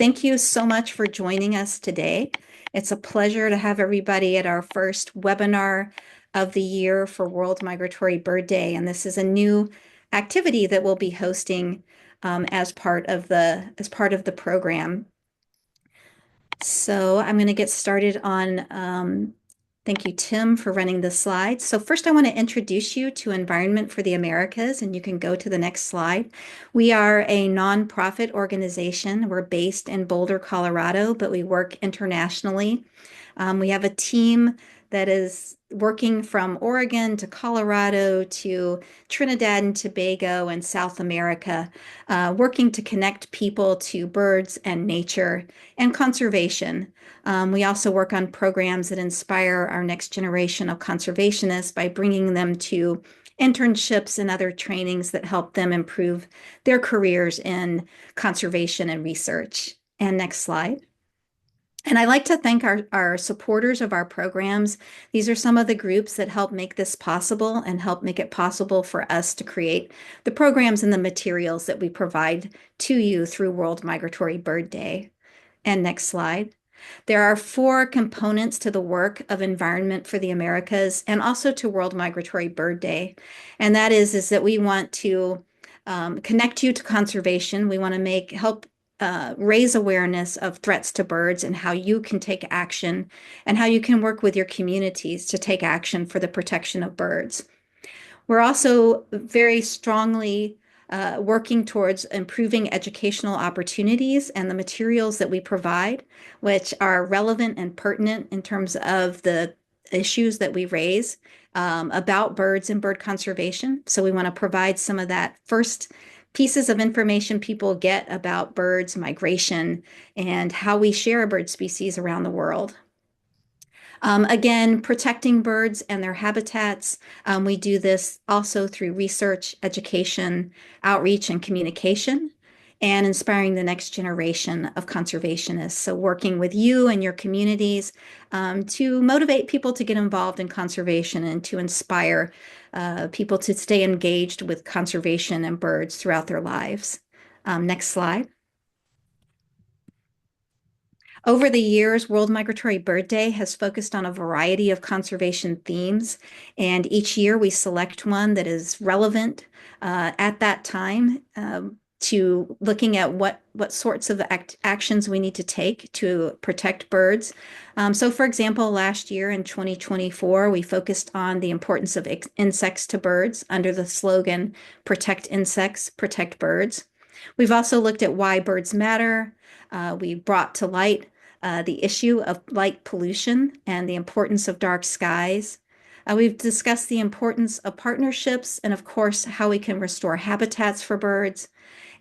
Thank you so much for joining us today. It's a pleasure to have everybody at our first webinar of the year for World Migratory Bird Day. And this is a new activity that we'll be hosting as part of the program. So I'm going to get started on, thank you, Tim, for running the slides. So first I want to introduce you to Environment for the Americas, and you can go to the next slide. We are a nonprofit organization. We're based in Boulder, Colorado, but we work internationally. We have a team that is working from Oregon to Colorado to Trinidad and Tobago and South America, working to connect people to birds and nature and conservation. We also work on programs that inspire our next generation of conservationists by bringing them to internships and other trainings that help them improve their careers in conservation and research. And next slide. And I like to thank our supporters of our programs. These are some of the groups that help make this possible and help make it possible for us to create the programs and the materials that we provide to you through World Migratory Bird Day. And next slide. There are 4 components to the work of Environment for the Americas and also to World Migratory Bird Day. And that is that we want to connect you to conservation. We want to help raise awareness of threats to birds and how you can take action and how you can work with your communities to take action for the protection of birds. We're also very strongly working towards improving educational opportunities and the materials that we provide, which are relevant and pertinent in terms of the issues that we raise about birds and bird conservation. So we want to provide some of that first pieces of information people get about birds, migration, and how we share a bird species around the world. Again, protecting birds and their habitats. We do this also through research, education, outreach, and communication, and inspiring the next generation of conservationists. So working with you and your communities to motivate people to get involved in conservation and to inspire people to stay engaged with conservation and birds throughout their lives. Next slide. Over the years, World Migratory Bird Day has focused on a variety of conservation themes, and each year we select one that is relevant at that time to looking at what sorts of actions we need to take to protect birds. So for example, last year in 2024, we focused on the importance of insects to birds under the slogan, "Protect insects, protect birds." We've also looked at why birds matter. We brought to light the issue of light pollution and the importance of dark skies. We've discussed the importance of partnerships and, of course, how we can restore habitats for birds.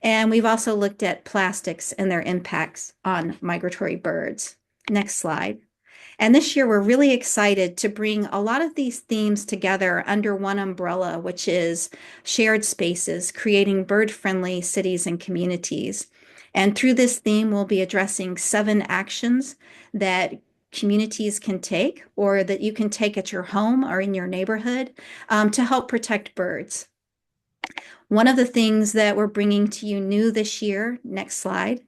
And we've also looked at plastics and their impacts on migratory birds. Next slide. And this year, we're really excited to bring a lot of these themes together under one umbrella, which is shared spaces, creating bird-friendly cities and communities. And through this theme, we'll be addressing 7 actions that communities can take or that you can take at your home or in your neighborhood to help protect birds. One of the things that we're bringing to you new this year, next slide,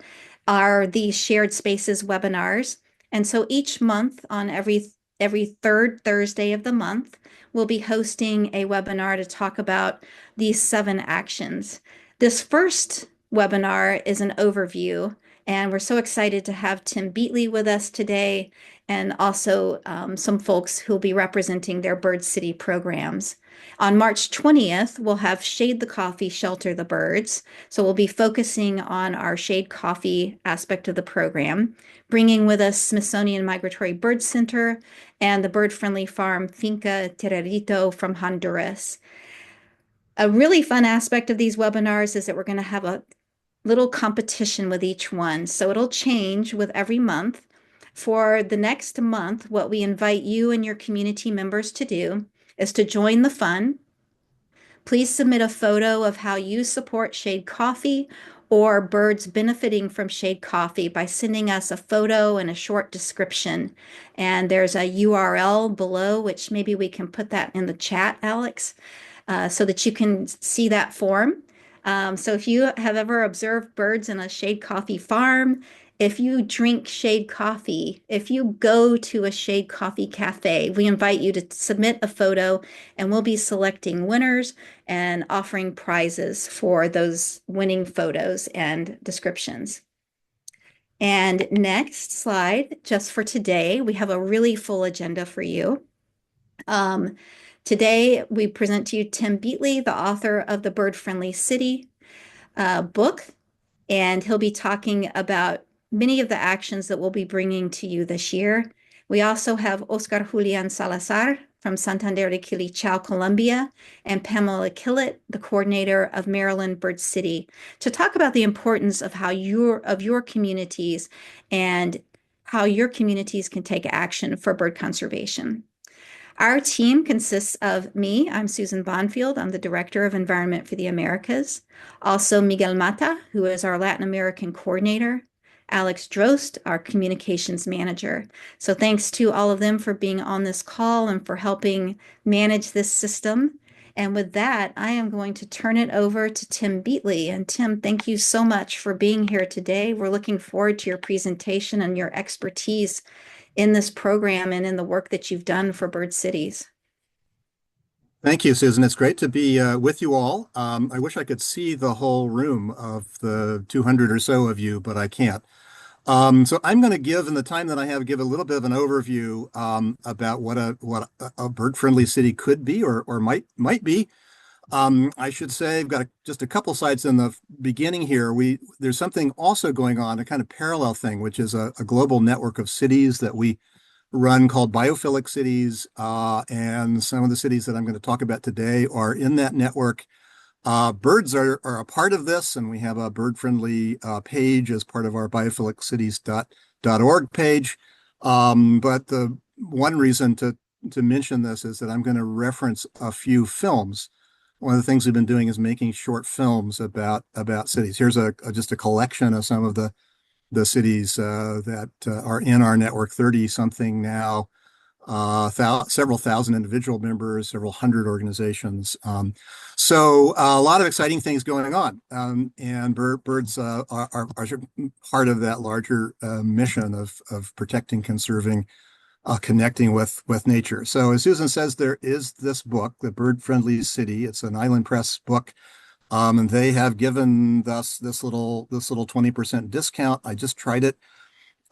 are these shared spaces webinars. And so each month on every 3rd Thursday of the month, we'll be hosting a webinar to talk about these 7 actions. This first webinar is an overview, and we're so excited to have Tim Beatley with us today and also some folks who'll be representing their Bird City programs. On March 20th, we'll have Shade the Coffee, Shelter the Birds. So we'll be focusing on our Shade Coffee aspect of the program, bringing with us Smithsonian Migratory Bird Center and the bird-friendly farm Finca Terrerito from Honduras. A really fun aspect of these webinars is that we're going to have a little competition with each one. So it'll change with every month. For the next month, what we invite you and your community members to do is to join the fun. Please submit a photo of how you support Shade Coffee or birds benefiting from Shade Coffee by sending us a photo and a short description. And there's a URL below, which maybe we can put that in the chat, Alex, so that you can see that form. So if you have ever observed birds in a Shade Coffee farm, if you drink shade coffee, if you go to a shade coffee cafe, we invite you to submit a photo and we'll be selecting winners and offering prizes for those winning photos and descriptions. And next slide, just for today, we have a really full agenda for you. Um, Today, we present to you Tim Beatley, the author of the Bird Friendly City book, and he'll be talking about many of the actions that we'll be bringing to you this year. We also have Oscar Julian Salazar from Santander de Quilichao, Colombia, and Pamela Killett, the coordinator of Maryland Bird City, to talk about the importance of how your communities and how your communities can take action for bird conservation. Our team consists of me. I'm Susan Bonfield. I'm the Director of Environment for the Americas. Also, Miguel Mata, who is our Latin American coordinator. Alex Drost, our communications manager. So thanks to all of them for being on this call and for helping manage this system. And with that, I am going to turn it over to Tim Beatley. And Tim, thank you so much for being here today. We're looking forward to your presentation and your expertise in this program and in the work that you've done for Bird Cities. Thank you, Susan. It's great to be with you all. I wish I could see the whole room of the 200 or so of you, but I can't. So I'm going to give, in the time that I have, give a little bit of an overview about what a bird-friendly city could be or might be. I should say I've got just a couple sites in the beginning here. There's something also going on, a kind of parallel thing, which is a global network of cities that we run called biophilic cities, and some of the cities that I'm going to talk about today are in that network. Birds are a part of this, and we have a bird-friendly page as part of our biophiliccities.org page. But the one reason to mention this is that I'm going to reference a few films. One of the things we've been doing is making short films about cities. Here's just a collection of some of the cities that are in our network, 30 something now, several thousand individual members, several hundred organizations. So a lot of exciting things going on. And birds are part of that larger mission of protecting, conserving, connecting with nature. So as Susan says, there is this book, The Bird Friendly City. It's an Island Press book. And they have given us this little 20% discount. I just tried it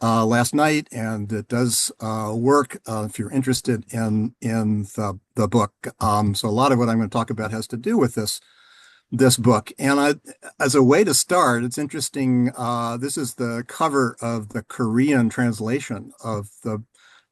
last night, and it does work if you're interested in the book. So a lot of what I'm going to talk about has to do with this book. And as a way to start, it's interesting. This is the cover of the Korean translation of the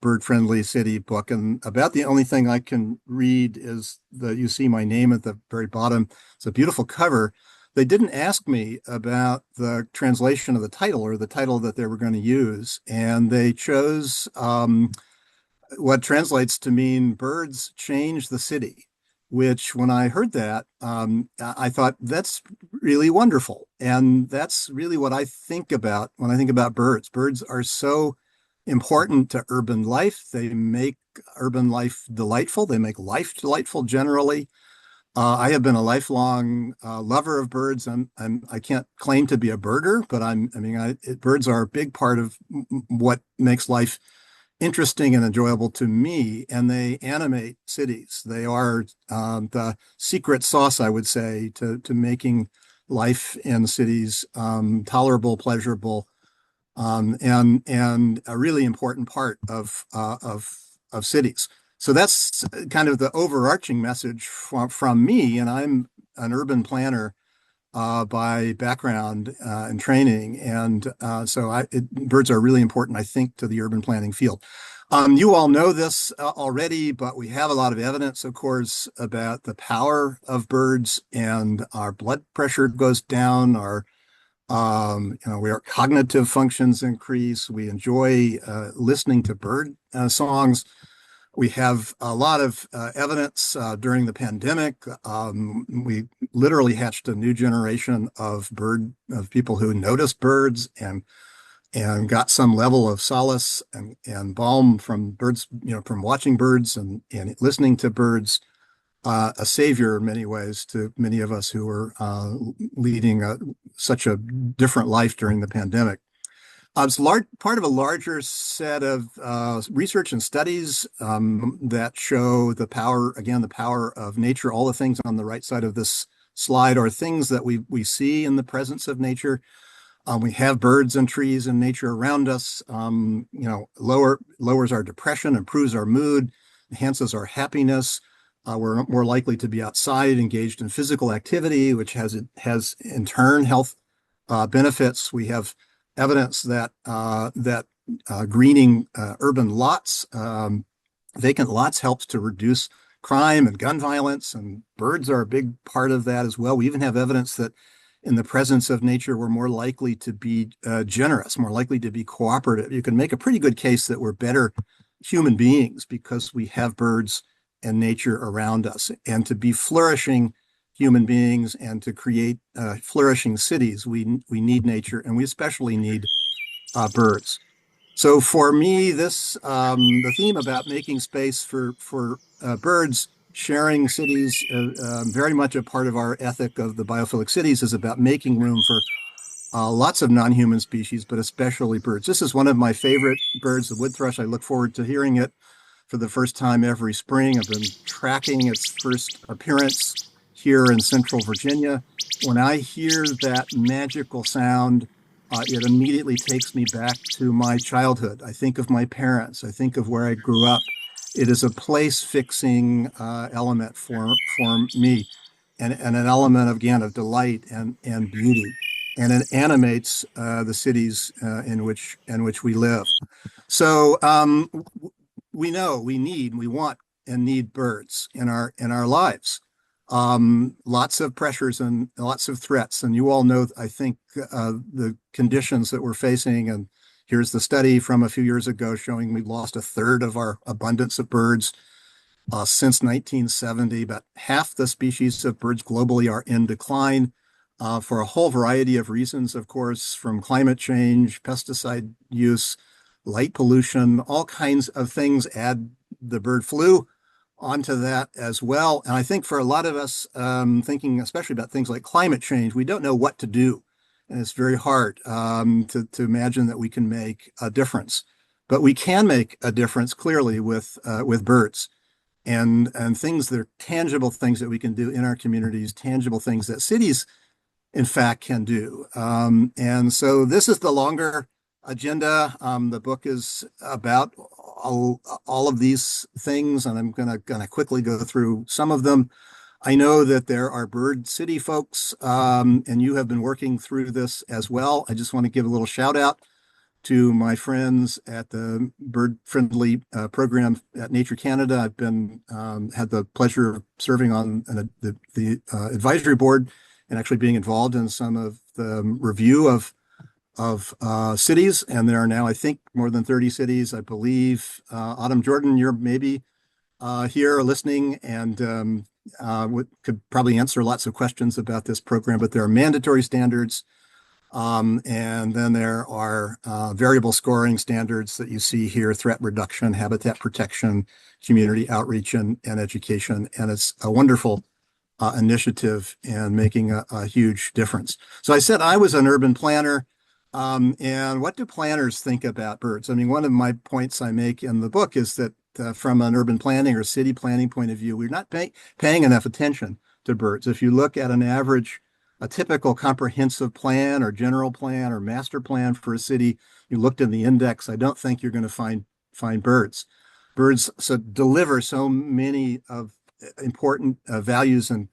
Bird Friendly City book, and about the only thing I can read is that you see my name at the very bottom. It's a beautiful cover. They didn't ask me about the translation of the title or the title that they were going to use, and they chose what translates to mean "Birds Change the City," which when I heard that, I thought that's really wonderful. And that's really what I think about when I think about birds. Birds are so important to urban life. They make urban life delightful. They make life delightful generally. I have been a lifelong lover of birds. I can't claim to be a birder, but birds are a big part of what makes life interesting and enjoyable to me, and they animate cities. They are the secret sauce, I would say, to making life in cities tolerable, pleasurable, and a really important part of cities. So that's kind of the overarching message from me, and I'm an urban planner by background and training, and so birds are really important, I think, to the urban planning field. You all know this already, but we have a lot of evidence, of course, about the power of birds, and our blood pressure goes down, our our cognitive functions increase. We enjoy listening to bird songs. We have a lot of evidence during the pandemic. We literally hatched a new generation of people who noticed birds and got some level of solace and balm from birds, from watching birds and listening to birds. A savior in many ways to many of us who were leading such a different life during the pandemic. It's part of a larger set of research and studies that show the power, again, the power of nature. All the things on the right side of this slide are things that we see in the presence of nature. We have birds and trees and nature around us. Lowers our depression, improves our mood, enhances our happiness. We're more likely to be outside, engaged in physical activity, which has in turn health benefits. We have evidence that greening urban lots, vacant lots, helps to reduce crime and gun violence, and birds are a big part of that as well. We even have evidence that in the presence of nature, we're more likely to be generous, more likely to be cooperative. You can make a pretty good case that we're better human beings because we have birds and nature around us. And to be flourishing human beings and to create flourishing cities, we need nature, and we especially need birds. So for me, this the theme about making space for birds, sharing cities, very much a part of our ethic of the biophilic cities, is about making room for lots of non-human species, but especially birds. This is one of my favorite birds, the wood thrush. I look forward to hearing it for the first time every spring. I've been tracking its first appearance here in central Virginia. When I hear that magical sound, it immediately takes me back to my childhood. I think of my parents. I think of where I grew up. It is a place fixing element for me, and an element, again, of delight and beauty. And it animates the cities in which we live. So we know we want and need birds in our lives. Lots of pressures and lots of threats, and you all know, I think, the conditions that we're facing. And here's the study from a few years ago showing we lost a third of our abundance of birds since 1970. About half the species of birds globally are in decline for a whole variety of reasons, of course, from climate change, pesticide use, light pollution, all kinds of things add the bird flu onto that as well. And I think for a lot of us, thinking especially about things like climate change, we don't know what to do. And it's very hard to imagine that we can make a difference. But we can make a difference clearly with birds and things that are tangible things that we can do in our communities, tangible things that cities, in fact, can do. And so this is the longer agenda. The book is about all of these things, and I'm gonna quickly go through some of them. I know that there are bird city folks, and you have been working through this as well. I just want to give a little shout out to my friends at the bird friendly program at Nature Canada. I've been had the pleasure of serving on the advisory board and actually being involved in some of the review of cities. And there are now, I think, more than 30 cities, I believe. Autumn Jordan, you're maybe here listening, and could probably answer lots of questions about this program. But there are mandatory standards, and then there are variable scoring standards that you see here: threat reduction, habitat protection, community outreach, and education. And it's a wonderful initiative and making a huge difference. So I said I was an urban planner. And what do planners think about birds? I mean, one of my points I make in the book is that from an urban planning or city planning point of view, we're not paying enough attention to birds. If you look at a typical comprehensive plan or general plan or master plan for a city, you looked in the index, I don't think you're going to find birds. Birds deliver so many of important values and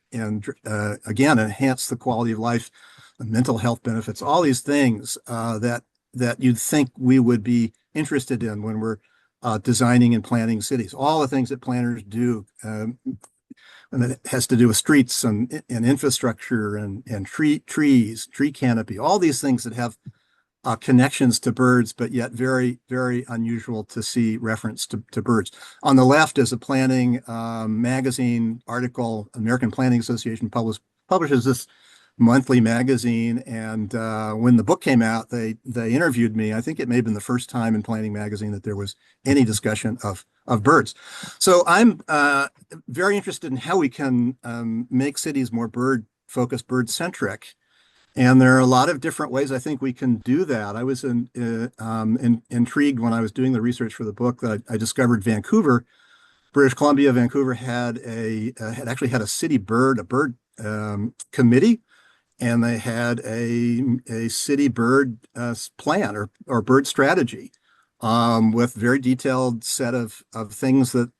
again, enhance the quality of life, mental health benefits, all these things that you'd think we would be interested in when we're designing and planning cities. All the things that planners do, and it has to do with streets and infrastructure and trees, tree canopy, all these things that have connections to birds, but yet very, very unusual to see reference to birds. On the left is a planning magazine article. American Planning Association publishes this monthly magazine, and when the book came out, they interviewed me. I think it may have been the first time in Planning Magazine that there was any discussion of birds. So I'm very interested in how we can make cities more bird focused, bird centric. And there are a lot of different ways I think we can do that. I was intrigued when I was doing the research for the book that I discovered Vancouver, British Columbia, Vancouver had actually had a city bird, a bird committee, and they had a city bird plan or bird strategy with very detailed set of things that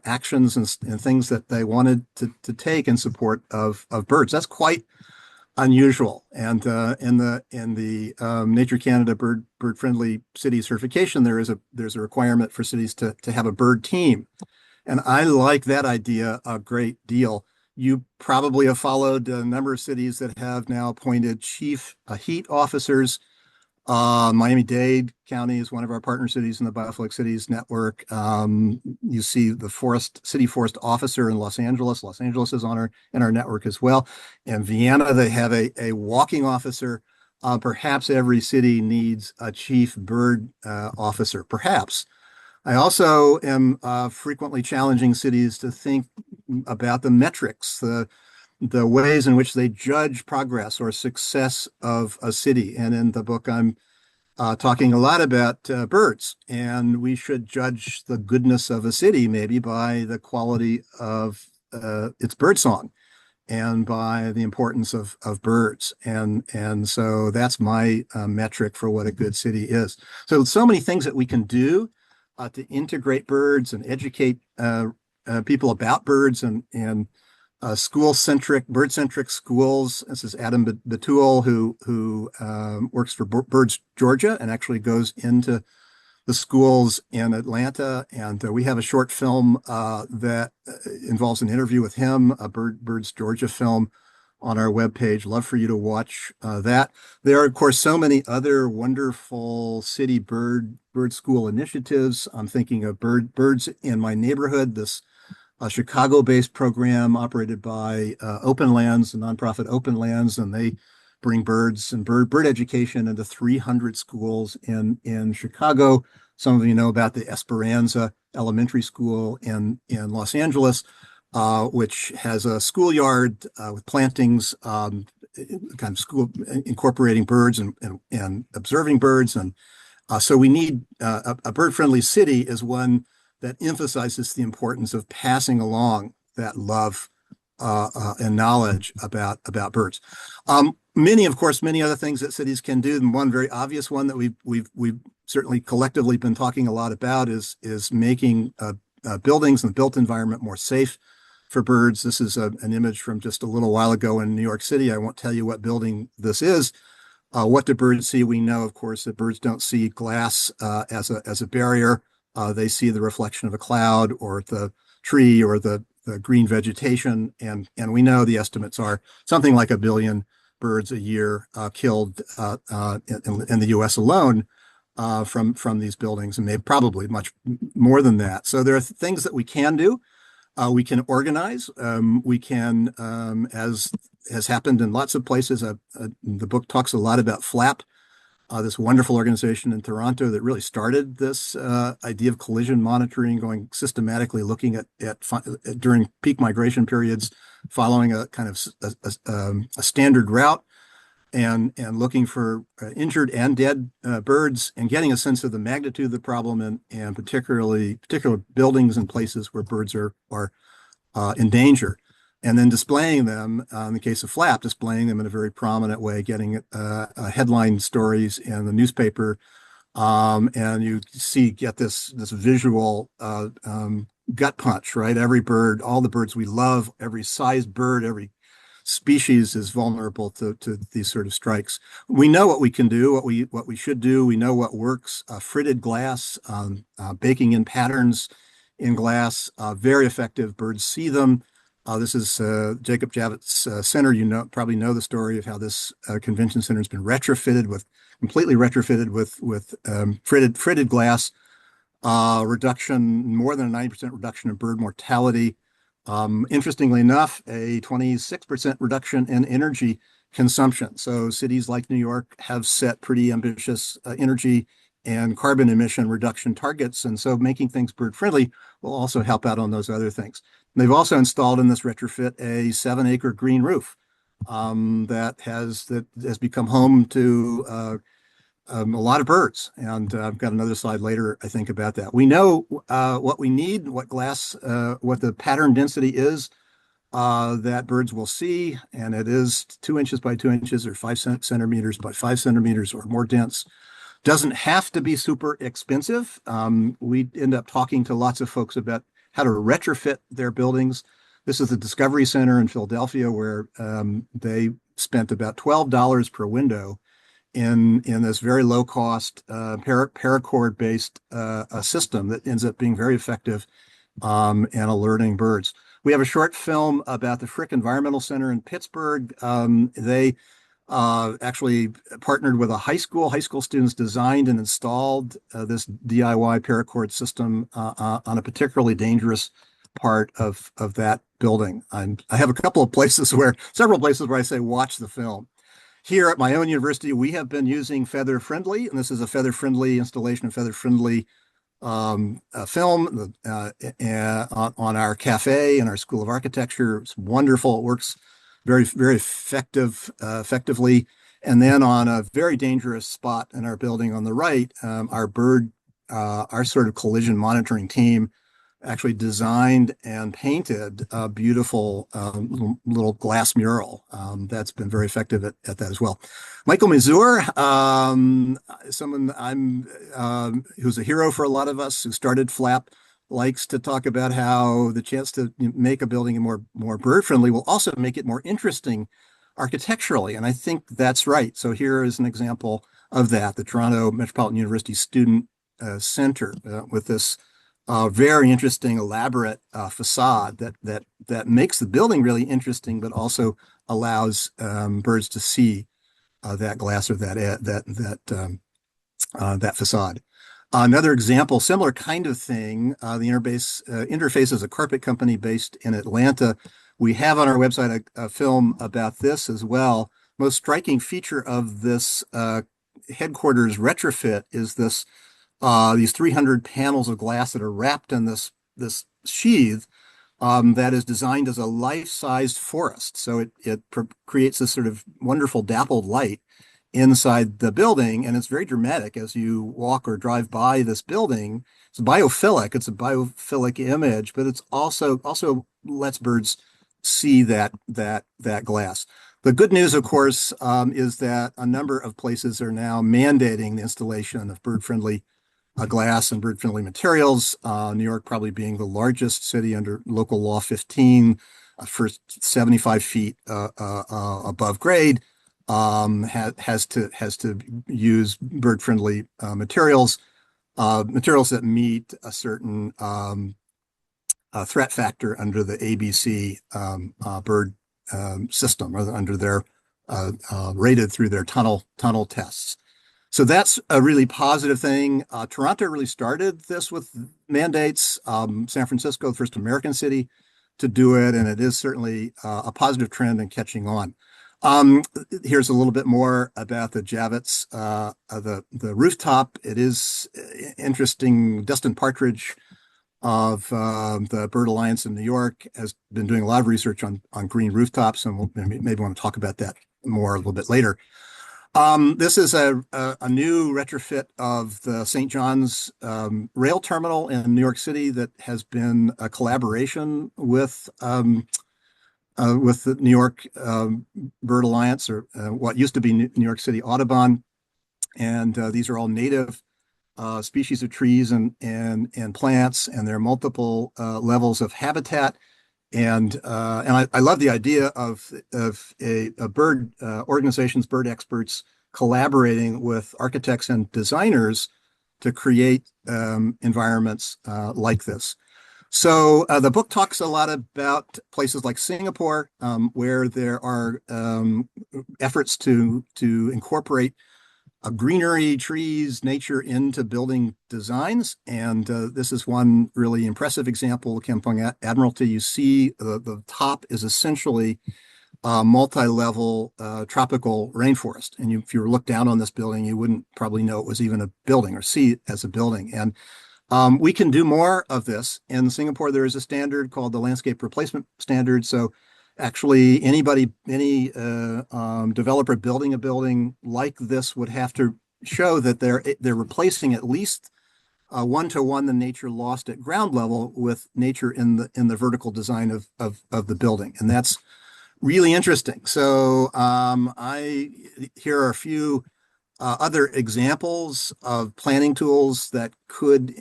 actions and things that they wanted to take in support of birds. That's quite unusual. And in the Nature Canada bird friendly city certification, there's a requirement for cities to have a bird team, and I like that idea a great deal. You probably have followed a number of cities that have now appointed chief heat officers. Miami-Dade County is one of our partner cities in the Bioflake Cities network. You see the city forest officer in Los Angeles. Los Angeles is in our network as well. In Vienna, they have a walking officer. Perhaps every city needs a chief bird officer. Perhaps. I also am frequently challenging cities to think about the metrics, the ways in which they judge progress or success of a city. And in the book, I'm talking a lot about birds, and we should judge the goodness of a city maybe by the quality of its birdsong and by the importance of birds. And so that's my metric for what a good city is. So many things that we can do to integrate birds and educate people about birds and school-centric, bird-centric schools. This is Adam Batul, who works for Birds Georgia and actually goes into the schools in Atlanta. And we have a short film that involves an interview with him, a Birds Georgia film on our webpage. Love for you to watch that. There are, of course, so many other wonderful city bird school initiatives. I'm thinking of Birds in My Neighborhood, this Chicago-based program operated by Open Lands, the nonprofit Open Lands, and they bring birds and bird education into 300 schools in Chicago. Some of you know about the Esperanza Elementary School in Los Angeles, which has a schoolyard with plantings, kind of school incorporating birds and observing birds. And so we need a bird-friendly city is one that emphasizes the importance of passing along that love and knowledge about birds. Many other things that cities can do. And one very obvious one that we've certainly collectively been talking a lot about is making buildings and the built environment more safe for birds. This is an image from just a little while ago in New York City. I won't tell you what building this is. What do birds see? We know, of course, that birds don't see glass as a barrier. They see the reflection of a cloud or the tree or the green vegetation. And we know the estimates are something like 1 billion birds a year killed in the US alone from these buildings, and maybe probably much more than that. So there are things that we can do. We can organize. We can, as has happened in lots of places. The book talks a lot about FLAP, this wonderful organization in Toronto that really started this idea of collision monitoring, going systematically looking at during peak migration periods, following a kind of a standard route and looking for injured and dead birds and getting a sense of the magnitude of the problem and particular buildings and places where birds are in danger. And then displaying them, in the case of FLAP, displaying them in a very prominent way, getting headline stories in the newspaper. And you get this visual gut punch, right? Every bird, all the birds we love, every size bird, every species is vulnerable to these sort of strikes. We know what we can do, what we should do. We know what works. Fritted glass, baking in patterns in glass, very effective. Birds see them. This is Jacob Javits Center. You probably know the story of how this convention center has been completely retrofitted with fritted glass. Reduction, more than a 90% reduction in bird mortality. Interestingly enough, a 26% reduction in energy consumption. So cities like New York have set pretty ambitious energy and carbon emission reduction targets. And so making things bird friendly will also help out on those other things. And they've also installed in this retrofit a 7-acre green roof that has become home to a lot of birds. And I've got another slide later, I think, about that. We know what we need, what the pattern density is that birds will see, and it is 2 inches by 2 inches or 5 centimeters by 5 centimeters or more dense. Doesn't have to be super expensive. We end up talking to lots of folks about how to retrofit their buildings. This is the Discovery Center in Philadelphia, where they spent about $12 per window in this very low cost paracord based system that ends up being very effective and alerting birds. We have a short film about the Frick Environmental Center in Pittsburgh. They actually partnered with a high school. High school students designed and installed this DIY paracord system on a particularly dangerous part of that building. I have a couple of several places where I say, watch the film. Here at my own university, we have been using Feather Friendly, and this is a Feather Friendly installation of Feather Friendly film on our cafe and our School of Architecture. It's wonderful. It works very, very effectively. And then on a very dangerous spot in our building on the right, our sort of collision monitoring team actually designed and painted a beautiful little glass mural that's been very effective at that as well. Michael Mazur, someone who's a hero for a lot of us, who started FLAP, likes to talk about how the chance to make a building more bird friendly will also make it more interesting architecturally, and I think that's right. So here is an example of that: the Toronto Metropolitan University Student Center with this very interesting, elaborate facade that makes the building really interesting, but also allows birds to see that glass or that facade. Another example, similar kind of thing. The Interface is a carpet company based in Atlanta. We have on our website a film about this as well. Most striking feature of this headquarters retrofit is these 300 panels of glass that are wrapped in this sheath that is designed as a life-sized forest. So it creates this sort of wonderful dappled light inside the building, and it's very dramatic as you walk or drive by this building. It's biophilic. It's a biophilic image, but it's also lets birds see that glass. The good news, of course, is that a number of places are now mandating the installation of bird-friendly glass and bird-friendly materials. New York probably being the largest city under local law 15 for 75 feet above grade. Has to use bird-friendly materials that meet a certain threat factor under the ABC bird system, or under their rated through their tunnel tests. So that's a really positive thing. Toronto really started this with mandates. San Francisco, the first American city to do it, and it is certainly a positive trend and catching on. Here's a little bit more about the Javits, the rooftop. It is interesting. Dustin Partridge of the Bird Alliance in New York has been doing a lot of research on green rooftops, and we'll maybe want to talk about that more a little bit later. This is a new retrofit of the St. John's rail terminal in New York City that has been a collaboration with the New York Bird Alliance, or what used to be New York City Audubon. And these are all native species of trees and plants, and there are multiple levels of habitat. And I love the idea of a bird organizations, bird experts collaborating with architects and designers to create environments like this. So the book talks a lot about places like Singapore, where there are efforts to incorporate greenery, trees, nature into building designs. And this is one really impressive example, Kampong Admiralty. You see the top is essentially multi-level tropical rainforest. And if you look down on this building, you wouldn't probably know it was even a building or see it as a building. And we can do more of this. In Singapore, there is a standard called the Landscape Replacement Standard. So Actually, any developer building a building like this would have to show that they're replacing at least one-to-one the nature lost at ground level with nature in the vertical design of the building, and that's really interesting. So I here are a few other examples of planning tools that could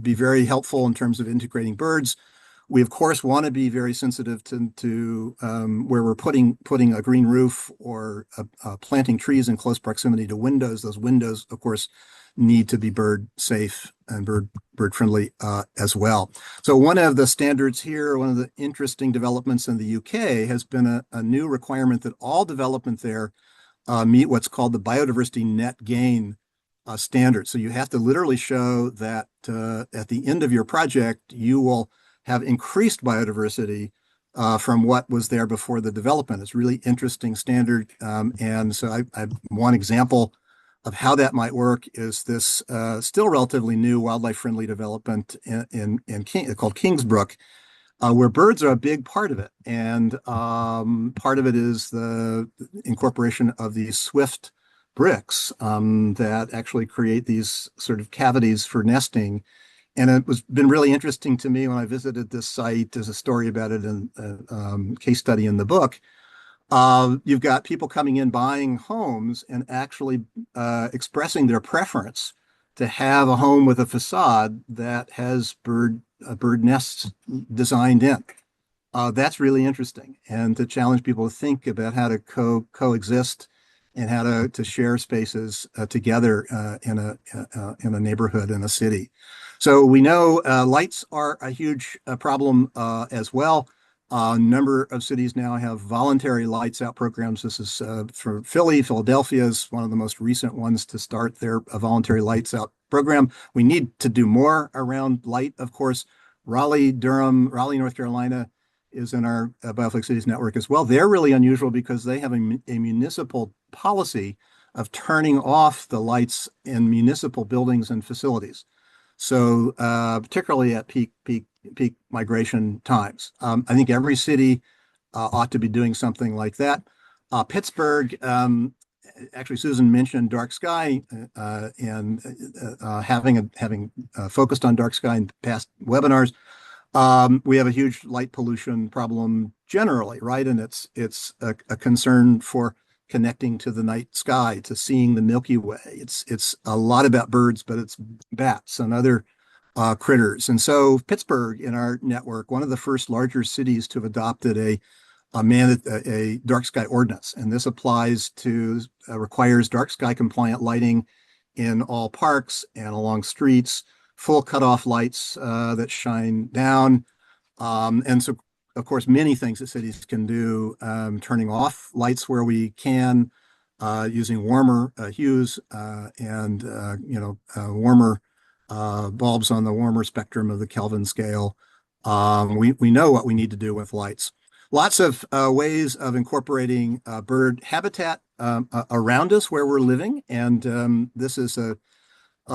be very helpful in terms of integrating birds. We of course want to be very sensitive to where we're putting a green roof or planting trees in close proximity to windows. Those windows, of course, need to be bird safe and bird friendly as well. So one of the standards here, one of the interesting developments in the UK has been a new requirement that all development there meet what's called the biodiversity net gain standard. So you have to literally show that at the end of your project, you will have increased biodiversity from what was there before the development. It's a really interesting standard. And so one example of how that might work is this still relatively new wildlife-friendly development called Kingsbrook, where birds are a big part of it. And part of it is the incorporation of these swift bricks that actually create these sort of cavities for nesting. And it was been really interesting to me when I visited this site. There's a story about it in a case study in the book. You've got people coming in buying homes and actually expressing their preference to have a home with a facade that has bird nests designed in. That's really interesting, and to challenge people to think about how to coexist and how to share spaces together in a neighborhood in a city. So we know lights are a huge problem as well. A number of cities now have voluntary lights out programs. This is for Philadelphia is one of the most recent ones to start their voluntary lights out program. We need to do more around light, of course. Raleigh, North Carolina is in our Bioflix Cities network as well. They're really unusual because they have a municipal policy of turning off the lights in municipal buildings and facilities. So particularly at peak migration times. I think every city ought to be doing something like that. Pittsburgh, actually, Susan mentioned dark sky and having focused on dark sky in past webinars. We have a huge light pollution problem generally, right? And it's a concern for connecting to the night sky, to seeing the Milky Way. It's a lot about birds, but it's bats and other critters. And so Pittsburgh in our network, one of the first larger cities to have adopted a dark sky ordinance. And this applies to, requires dark sky compliant lighting in all parks and along streets, full cutoff lights that shine down. And so, of course, many things that cities can do, turning off lights where we can, using warmer hues and, warmer bulbs on the warmer spectrum of the Kelvin scale. We know what we need to do with lights. Lots of ways of incorporating bird habitat around us where we're living. And this is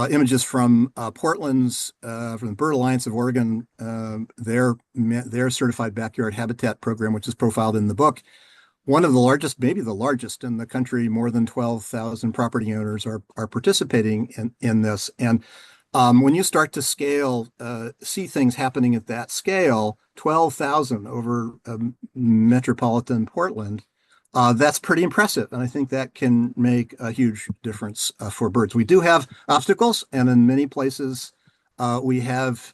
images from Portland's, from the Bird Alliance of Oregon, their certified backyard habitat program, which is profiled in the book. One of the largest, maybe the largest in the country. More than 12,000 property owners are participating in this. And when you start to scale, see things happening at that scale, 12,000 over metropolitan Portland, that's pretty impressive. And I think that can make a huge difference for birds. We do have obstacles, and in many places, we have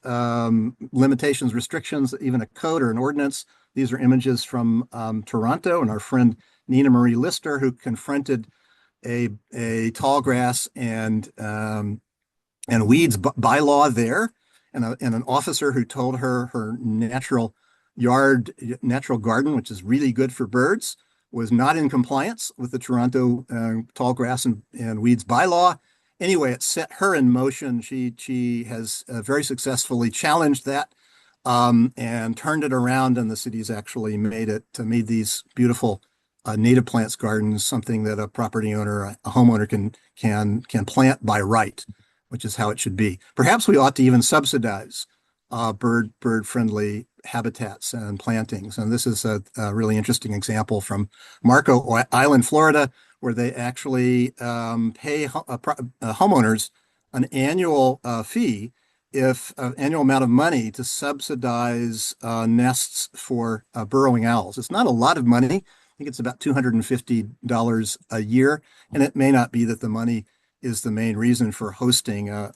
limitations, restrictions, even a code or an ordinance. These are images from Toronto and our friend Nina Marie Lister, who confronted a tall grass and weeds bylaw there, and an officer who told her natural garden, which is really good for birds, was not in compliance with the Toronto tall grass and weeds bylaw. Anyway, it set her in motion. She has very successfully challenged that and turned it around, and the city's actually made these beautiful native plants gardens something that a property owner, a homeowner can plant by right, which is how it should be. Perhaps we ought to even subsidize bird friendly habitats and plantings. And this is a really interesting example from Marco Island, Florida, where they actually pay homeowners an annual fee, if an annual amount of money to subsidize nests for burrowing owls. It's not a lot of money. I think it's about $250 a year, and it may not be that the money is the main reason for hosting a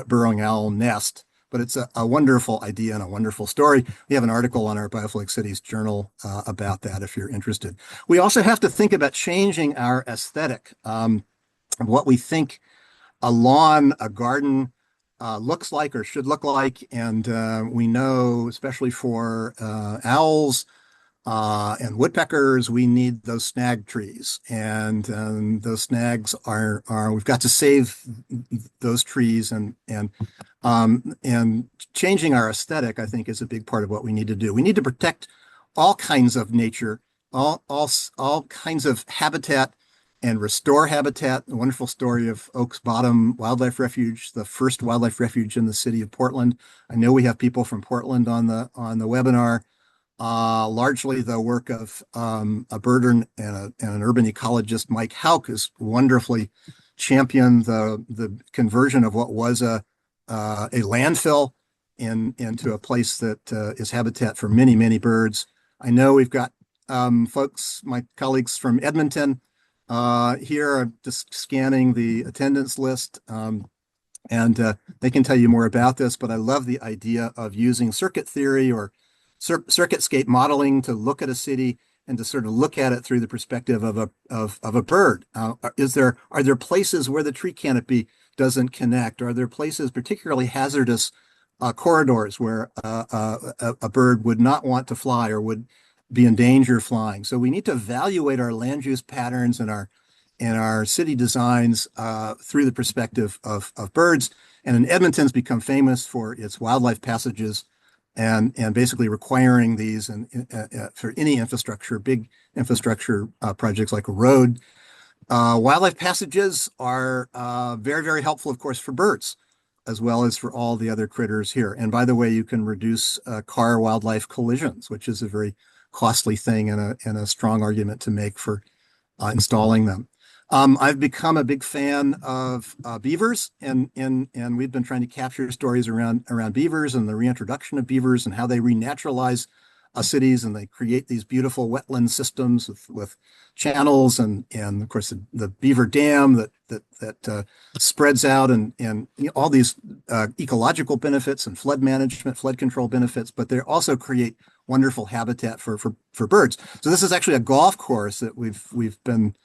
burrowing owl nest, but it's a wonderful idea and a wonderful story. We have an article on our Biophilic Cities journal about that if you're interested. We also have to think about changing our aesthetic, what we think a lawn, a garden looks like or should look like. And we know, especially for owls, and woodpeckers, we need those snag trees, and those snags are we've got to save those trees, and changing our aesthetic, I think, is a big part of what we need to do. We need to protect all kinds of nature, all kinds of habitat, and restore habitat. The wonderful story of Oaks Bottom Wildlife Refuge, the first wildlife refuge in the city of Portland. I know we have people from Portland on the webinar. Largely the work of a birder and an urban ecologist, Mike Hauk, has wonderfully championed the conversion of what was a landfill into a place that is habitat for many, many birds. I know we've got folks, my colleagues from Edmonton, here are just scanning the attendance list, and they can tell you more about this, but I love the idea of using circuit theory or circuitscape modeling to look at a city and to sort of look at it through the perspective of a bird. Are there places where the tree canopy doesn't connect? Are there places, particularly hazardous corridors, where a bird would not want to fly or would be in danger flying? So we need to evaluate our land use patterns and our city designs through the perspective of birds. And Edmonton's become famous for its wildlife passages, and basically requiring these for any infrastructure, big infrastructure projects like a road. Wildlife passages are very, very helpful, of course, for birds, as well as for all the other critters here. And by the way, you can reduce car wildlife collisions, which is a very costly thing, and a strong argument to make for installing them. I've become a big fan of beavers, and we've been trying to capture stories around beavers and the reintroduction of beavers and how they renaturalize cities, and they create these beautiful wetland systems with channels, and of course the beaver dam that spreads out, and all these ecological benefits and flood management, flood control benefits, but they also create wonderful habitat for birds. So this is actually a golf course that we've been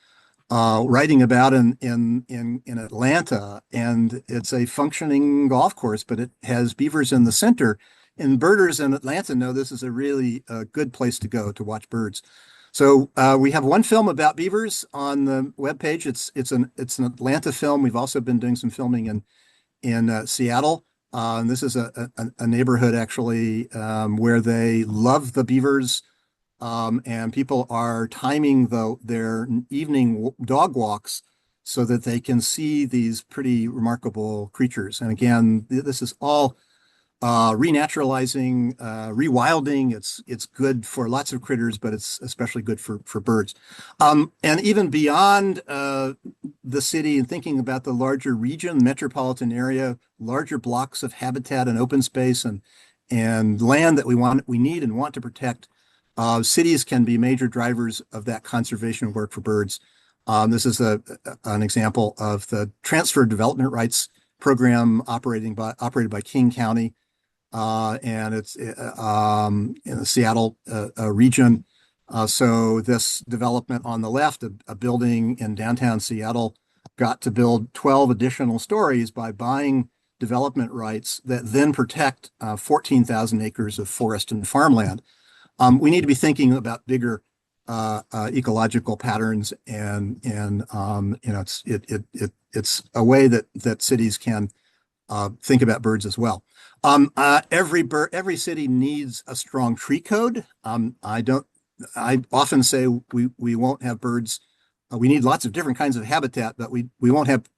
writing about in Atlanta, and it's a functioning golf course, but it has beavers in the center. And birders in Atlanta know this is a really good place to go to watch birds. So we have one film about beavers on the webpage. It's an Atlanta film. We've also been doing some filming in Seattle. And this is a neighborhood actually where they love the beavers. And people are timing their evening dog walks so that they can see these pretty remarkable creatures. And again, this is all renaturalizing, rewilding. It's good for lots of critters, but it's especially good for birds. And even beyond the city, and thinking about the larger region, metropolitan area, larger blocks of habitat and open space and land that we need and want to protect. Cities can be major drivers of that conservation work for birds. This is an example of the transfer development rights program operated by King County, and it's in the Seattle region. So this development on the left, a building in downtown Seattle, got to build 12 additional stories by buying development rights that then protect 14,000 acres of forest and farmland. We need to be thinking about bigger ecological patterns, and it's a way that cities can think about birds as well. Every city needs a strong tree code. I often say we won't have birds. We need lots of different kinds of habitat, but we won't have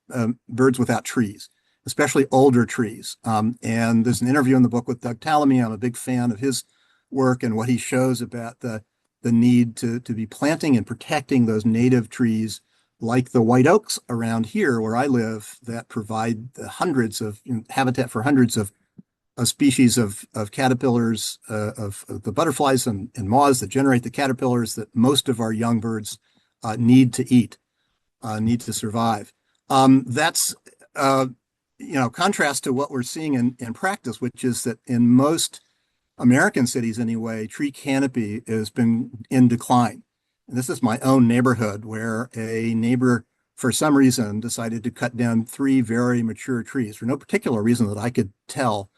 birds without trees. especially older trees. And there's an interview in the book with Doug Tallamy. I'm a big fan of his work and what he shows about the need to be planting and protecting those native trees like the white oaks around here where I live that provide hundreds of habitat for hundreds of species of caterpillars, of the butterflies and moths that generate the caterpillars that most of our young birds need to eat, need to survive. That's contrast to what we're seeing in practice, which is that in most American cities anyway, tree canopy has been in decline. And this is my own neighborhood where a neighbor, for some reason, decided to cut down three very mature trees for no particular reason that I could tell.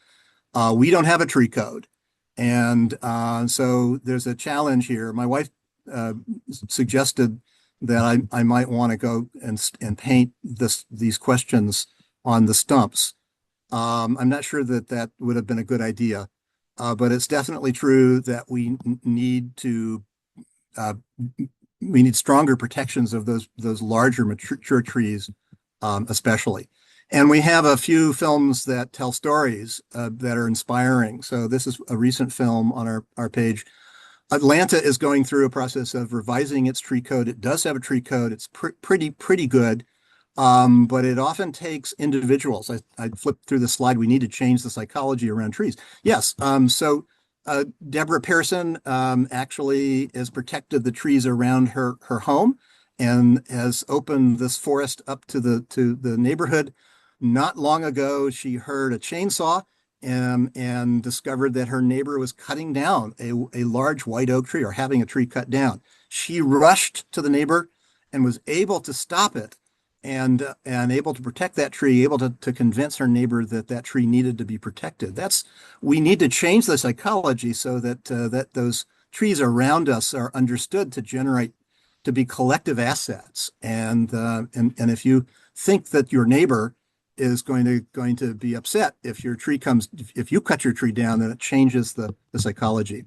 We don't have a tree code. And so there's a challenge here. My wife suggested that I might want to go and paint these questions on the stumps. I'm not sure that that would have been a good idea, but it's definitely true that uh, we need stronger protections of those larger mature trees, especially. And we have a few films that tell stories that are inspiring. So this is a recent film on our page. Atlanta is going through a process of revising its tree code. It does have a tree code. It's pretty good, but it often takes individuals. I flipped through the slide. We need to change the psychology around trees. Yes. So Deborah Pearson actually has protected the trees around her home and has opened this forest up to the neighborhood. Not long ago, she heard a chainsaw and discovered that her neighbor was cutting down a large white oak tree or having a tree cut down. She rushed to the neighbor and was able to stop it and able to protect that tree, able to convince her neighbor that that tree needed to be protected. We need to change the psychology so that those trees around us are understood to be collective assets. And if you think that your neighbor is going to be upset if if you cut your tree down, then it changes the psychology.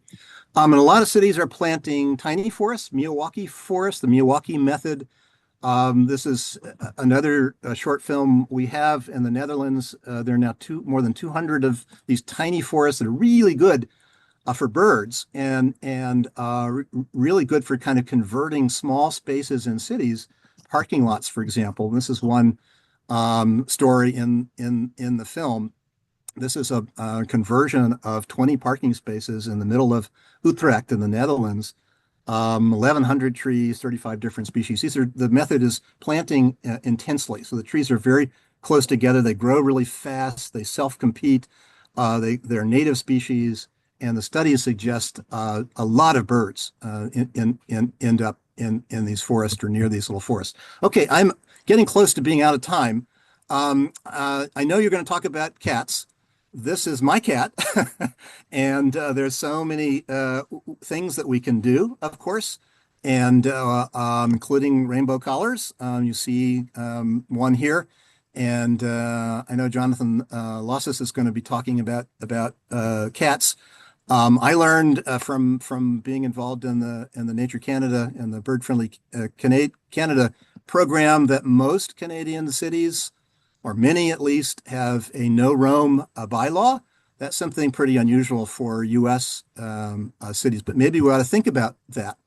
And a lot of cities are planting tiny forests, Miyawaki forest, the Miyawaki method. This is another short film we have in the Netherlands. There are now more than 200 of these tiny forests that are really good for birds and really good for kind of converting small spaces in cities, parking lots, for example. This is one story in the film. This is a conversion of 20 parking spaces in the middle of Utrecht in the Netherlands. 1,100 trees, 35 different species. The method is planting intensely. So the trees are very close together. They grow really fast. They self-compete. They're native species. And the studies suggest a lot of birds end up in these forests or near these little forests. Okay, I'm getting close to being out of time. I know you're going to talk about cats. This is my cat, and there's so many things that we can do, of course, and including rainbow collars. You see one here, and I know Jonathan Losses is going to be talking about cats. I learned from being involved in the Nature Canada and the Bird Friendly Canada program that most Canadian cities, or many at least, have a no roam bylaw. That's something pretty unusual for U.S. Cities, but maybe we ought to think about that.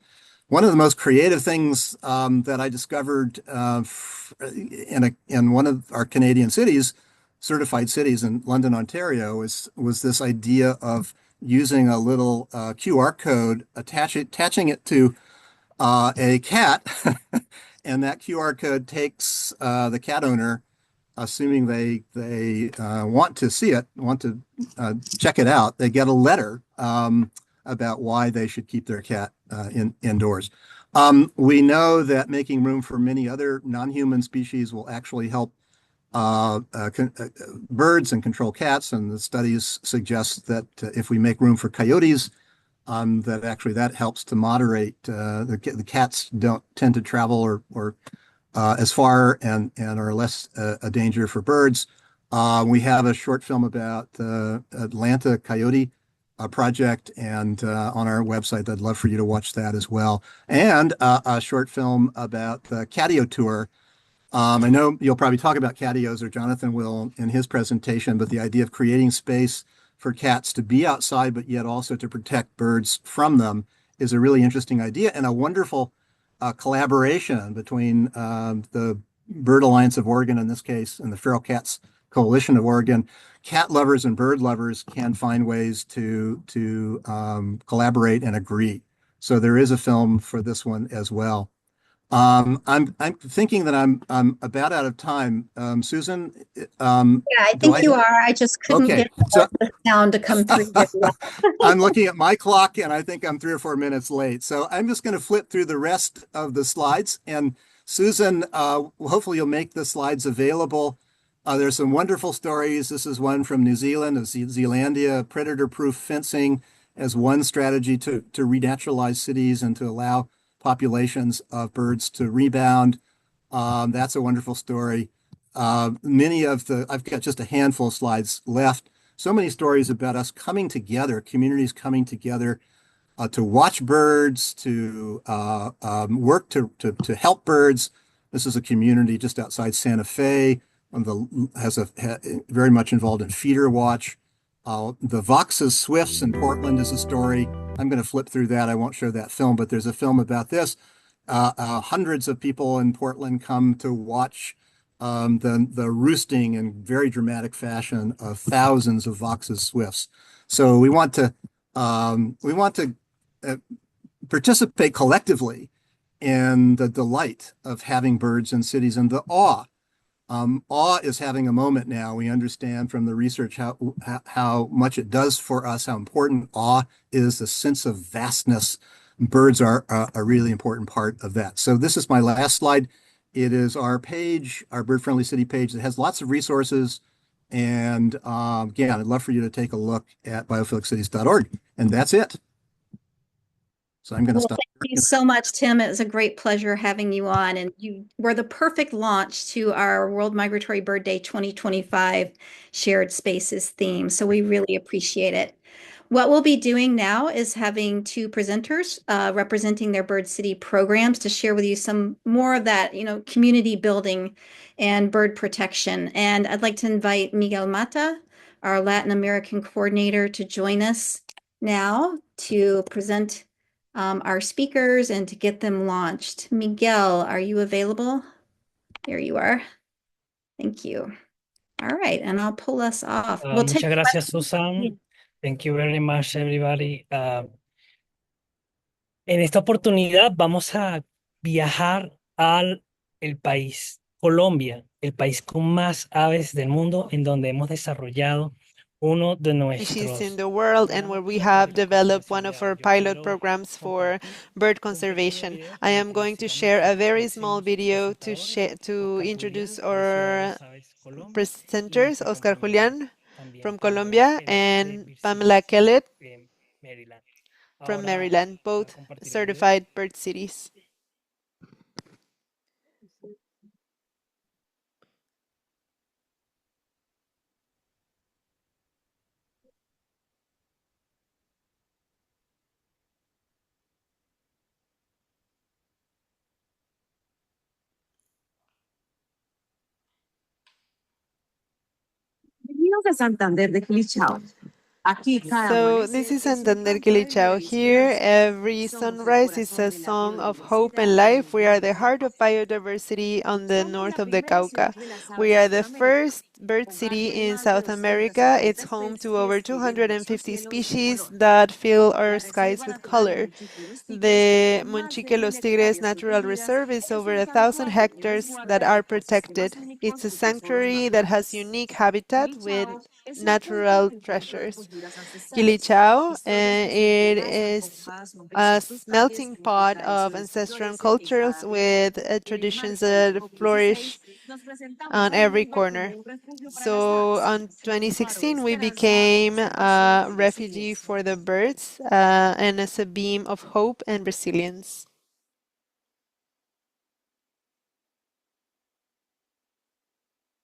One of the most creative things that I discovered in one of our Canadian cities, certified cities in London, Ontario, was this idea of using a little QR code, attaching it to a cat, and that QR code takes the cat owner, assuming they want to see it, want to check it out, they get a letter about why they should keep their cat indoors. We know that making room for many other non-human species will actually help birds and control cats, and the studies suggest that if we make room for coyotes, that actually that helps to moderate. The cats don't tend to travel or as far and are less a danger for birds. We have a short film about the Atlanta Coyote project and on our website. I'd love for you to watch that as well. And a short film about the catio tour I know you'll probably talk about catios, or Jonathan will in his presentation, but the idea of creating space for cats to be outside, but yet also to protect birds from them is a really interesting idea and a wonderful collaboration between the Bird Alliance of Oregon, in this case, and the Feral Cats Coalition of Oregon. Cat lovers and bird lovers can find ways to collaborate and agree. So there is a film for this one as well. I'm thinking that I'm about out of time. Susan, Yeah, I do think I you have? are. I just couldn't Okay, get so the sound to come through very well. I'm looking at my clock and I think I'm 3 or 4 minutes late. So I'm just going to flip through the rest of the slides. And Susan, hopefully you'll make the slides available. There's some wonderful stories. This is one from New Zealand, of Zealandia, predator-proof fencing as one strategy to renaturalize cities and to allow populations of birds to rebound. That's a wonderful story. I've got just a handful of slides left. So many stories about us coming together, communities coming together to watch birds, to work to help birds. This is a community just outside Santa Fe, very much involved in feeder watch. The Vox's Swifts in Portland is a story. I'm going to flip through that. I won't show that film, but there's a film about this. Hundreds of people in Portland come to watch the roosting in very dramatic fashion of thousands of Vox's Swifts. So we want to uh, participate collectively in the delight of having birds in cities and the awe. Awe is having a moment now. We understand from the research how much it does for us, how important awe is, the sense of vastness. Birds are a really important part of that. So this is my last slide. It is our page, our Bird Friendly City page that has lots of resources. And again, I'd love for you to take a look at biophiliccities.org. And that's it. So I'm going to Well, stop. thank you so much, Tim. It was a great pleasure having you on, and you were the perfect launch to our World Migratory Bird Day 2025 Shared Spaces theme. So we really appreciate it. What we'll be doing now is having two presenters representing their Bird City programs to share with you some more of that, community building and bird protection. And I'd like to invite Miguel Mata, our Latin American coordinator, to join us now to present our speakers and to get them launched. Miguel, are you available? There you are. Thank you. All right, and I'll pull us off. We'll take Muchas gracias, questions. Susan. Thank you very much, everybody. En esta oportunidad vamos a viajar al el país Colombia, el país con más aves del mundo, en donde hemos desarrollado uno de Species in nuestros the world and where programas we have pilotos para developed one of investigar. our Yo pilot quiero programs for compartir bird un pequeño conservation. video I con el am que going to share iniciamos a a los very small próximos video presentadores, to Oscar introduce Julián, de Ciudad de our las Aves, Colombia, y presenters, nuestra Oscar compañera Julián también from Pamela Colombia Kellett de and Pamela Virginia, Kellett Maryland. from Ahora Maryland, voy a both compartir el video. certified bird cities. Bienvenidos a Santander de Clichao. Aquí cada So this amanecer is es un Santander canto alegre de Quilichao. Here, esperanza. every Somos el sunrise is corazón a de la song of hope and biodiversidad en life. el We are the Cauca. heart of biodiversity on the Somos north la of the primera ciudad Cauca. de las aves We de are the Sudamérica, first bird hogar city de in más de South 200 America. It's home to over subespecies que llenan nuestro 250 cielo de species color. that fill La our skies Reserva with Natural color. Monchique Los Tigres The cuenta con más de Monchique 1.000 Los Tigres hectáreas Natural protegidas. Reserve is Es over un 1,000 santuario y es hectares un that hábitat de are ecosistemas protected. únicos It's a y tesoros sanctuary that has naturales. unique habitat with Quilichao es un punto natural de encuentro de treasures. culturas ancestrales, Quilichao, historias it cosmológicas is arraigadas en a bellos cristales melting entre pot of tradiciones ancestral folclóricas y cultures cada piedra. with En el traditions marco de that flourish COP16, nos presentamos on al every mundo como corner. un refugio para las So aves. on Somos faro de 2016, we esperanza, became observación a y refugee resiliencia. for the birds and as a beam of hope and resilience.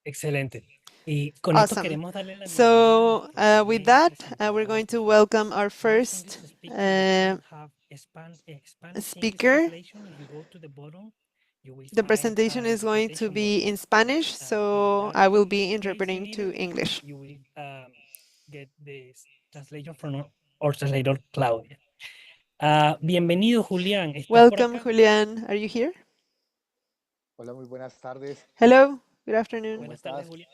Excelente. Y con esto Awesome. queremos darle la bienvenida So a nuestro with primer that, we're presentador. going to welcome our Next first English speaker, you can have Spanish speaker. translation if you go to the bottom The presentation is going to be in Spanish, so I will be interpreting to English. You will get this translation from our translator, Claudia. Bienvenido, Julián. ¿Estás por Welcome, acá? Julian. Are you here? Hola, muy buenas tardes. Hello, good afternoon. ¿Cómo Buenas tardes, estás? Julián.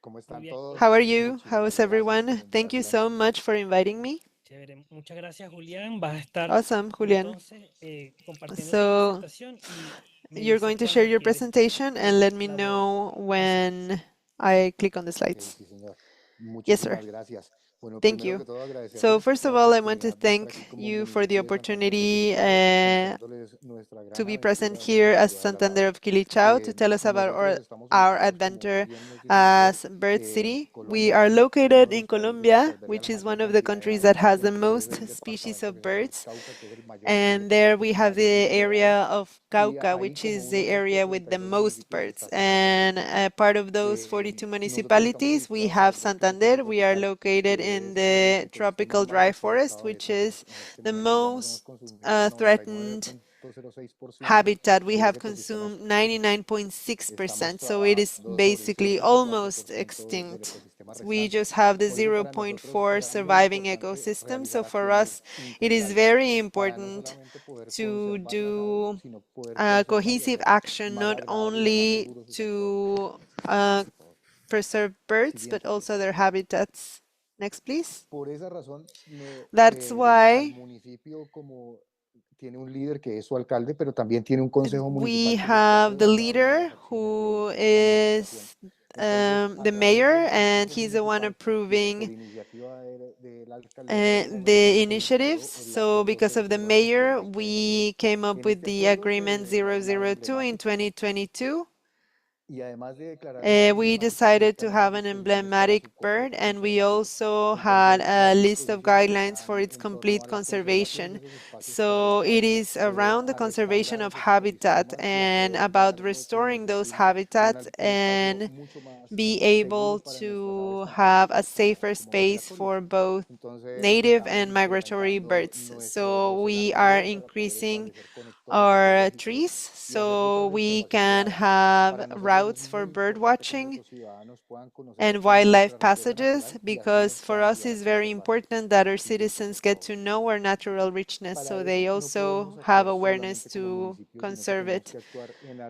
¿Cómo Muy están bien. todos? How are you? Muchísimas How is gracias por la everyone? Thank you so invitación. much for inviting me. Chévere. Muchas gracias, Julián. Vas a estar Awesome, Julian. entonces compartiendo tu So presentación y me you're dices going to share cuando your quieres presentation and let me la voz. know Así es. when I click on the Ok, slides. sí, señor. Yes, sir. Muchísimas gracias. Bueno, Thank primero you. que todo agradecerles So first la of all, I want to oportunidad de estar thank aquí como you for the municipio de Santander de opportunity Quilichao, contándoles nuestra to gran be present aventura en here la as ciudad de la Santander Nave. of Quilichao to tell us about Nosotros estamos our ubicados, como adventure bien nos dijo la as flor, Bird en City. We Colombia, are uno de located los in países que Colombia, alberga la which is mayor one of the cantidad de countries aves, that has the que es most el species departamento of que se llama el birds. Cauca, que es el mayor And there we have territorio the nacional de area aves. of Y Cauca, ahí, which como is uno the de los area with the 42 most municipios, birds. está And Santander. part of those 42 Nosotros estamos municipalities, we ubicados en have el bosque Santander. subtropical We are tropical, located que in es el the ecosistema tropical más dry forest, deforestado de which Colombia. is En este the momento ya nos hemos most consumido el threatened 99.06% habitat. We de have ese ecosistema consumed restringido. 99.6%, Estamos so it is trabajando sobre el basically 0.4% almost del extinct. ecosistema We restante. just have the Por eso para nosotros 0.4 era muy surviving importante ecosystem. So realizar for us, acciones it is integrales very para no important solamente poder to conservar las aves, do sino poder a conservar y cohesive hacer action, más not agradable o más only seguro su sector. to Siguiente, por favor. preserve birds, but Siguiente, por also favor. their habitats. Next, please. Por esa razón, That's al why municipio como tiene un líder que es su alcalde, pero también tiene un consejo we municipal que les está have the gobernado una de leader las acciones who de la administración. is Entonces, a the través mayor, del and consejo he's the one municipal y por approving iniciativa de la alcaldesa del momento, the se initiatives. creó el So acuerdo because of the 002 del mayor, 2022. we came up En with este the acuerdo se agreement declaró un ave 002 in emblemática 2022. y además de declarar un ave We emblemática, se decided to dictan unas have an disposiciones para emblematic su bird, completa and we conservación. also had Entonces, a las list of disposiciones guidelines for están its en torno complete a la conservación de conservation. esos espacios para las So it aves, is around the a conservation restaurar of esos habitat ecosistemas y a and poder about dar lo primero restoring que those fuimos, habitats un espacio and mucho más be able seguro para nuestras aves, to tanto have a nativas safer como space for migratorias. both Entonces, native estamos and migratory incrementando birds. nuestro So goce de la we are naturaleza para poder increasing establecer conectores y poder our registros trees y hacer rutas so de we observación de can aves. have Para nosotros es routes for muy bird importante que watching nuestros ciudadanos puedan conocer and nuestra wildlife riqueza passages, natural y así because nos for puedan us ayudar a it's very conservarla. important that our Siguiente, citizens por get favor. to know our natural richness Para so they eso no also podemos have actuar awareness solamente como to municipio, sino que conserve tenemos it. que actuar en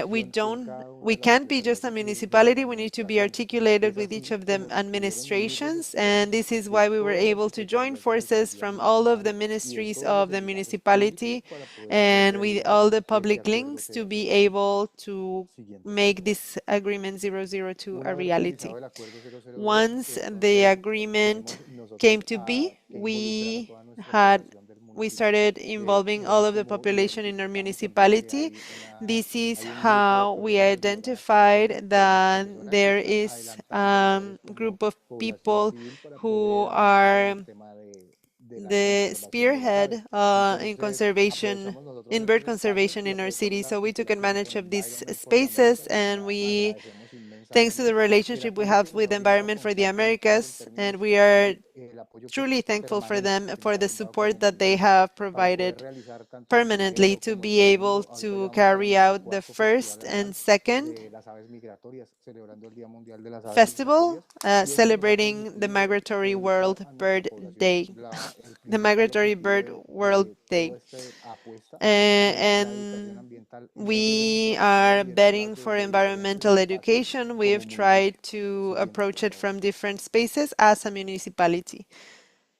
We articulación con don't, cada una we de las can't be just a secretarías de las municipality, we need to be administraciones. Y articulated es with each así of the como pudieron unir los administrations, and esfuerzos this is de why we were todas las able to join secretarías de la forces alcaldía from all of municipal the y de ministries todos los of the enlaces públicos municipality para poder and with realizar all the ese public acuerdo links to be 002. able to Siguiente, por make favor. this agreement 002 a Una vez reality. realizado el acuerdo 002, Once the entonces agreement tenemos came nosotros to be, que involucrar a we toda nuestra had población del we municipio. started involving Es all así of the como population in our identificamos también que municipality. This is hay un grupo de how we personas liderado por mujeres, identified hombres y that profesionales que there están is adelantando a labores como group of población people civil para who poder avanzar en are el tema de la the conservación de las aves. spearhead in Entonces, conservation, aprovechamos nosotros in estos bird espacios conservation y in our aprovechamos city. la So we took articulación advantage con of these Environment for the spaces, Americas y and we, agradecemos thanks to inmensamente the el relationship we apoyo que have nos with ha brindado Environment for the constantemente desde el Americas, and término we are y el apoyo truly thankful for permanente them que nos for ha the brindado support that they permanentemente have para poder provided realizar tanto el permanently primero to como el be able segundo. Ahorita ya to vamos para carry nuestro out the cuarto festival first and anual second de las aves migratorias, celebrando el Día Mundial de las Aves festival, Migratorias. Y esto nos ha celebrating the permitido Migratory educar World a nuestra Bird población. Day, El the principal Migratory objetivo Bird World de Day. toda esta apuesta es la educación And ambiental. Entonces hemos we trabajado are haciéndola betting for desde diferentes environmental espacios education. como We've municipio. tried to Siguiente, por approach it favor. from different spaces as a municipality.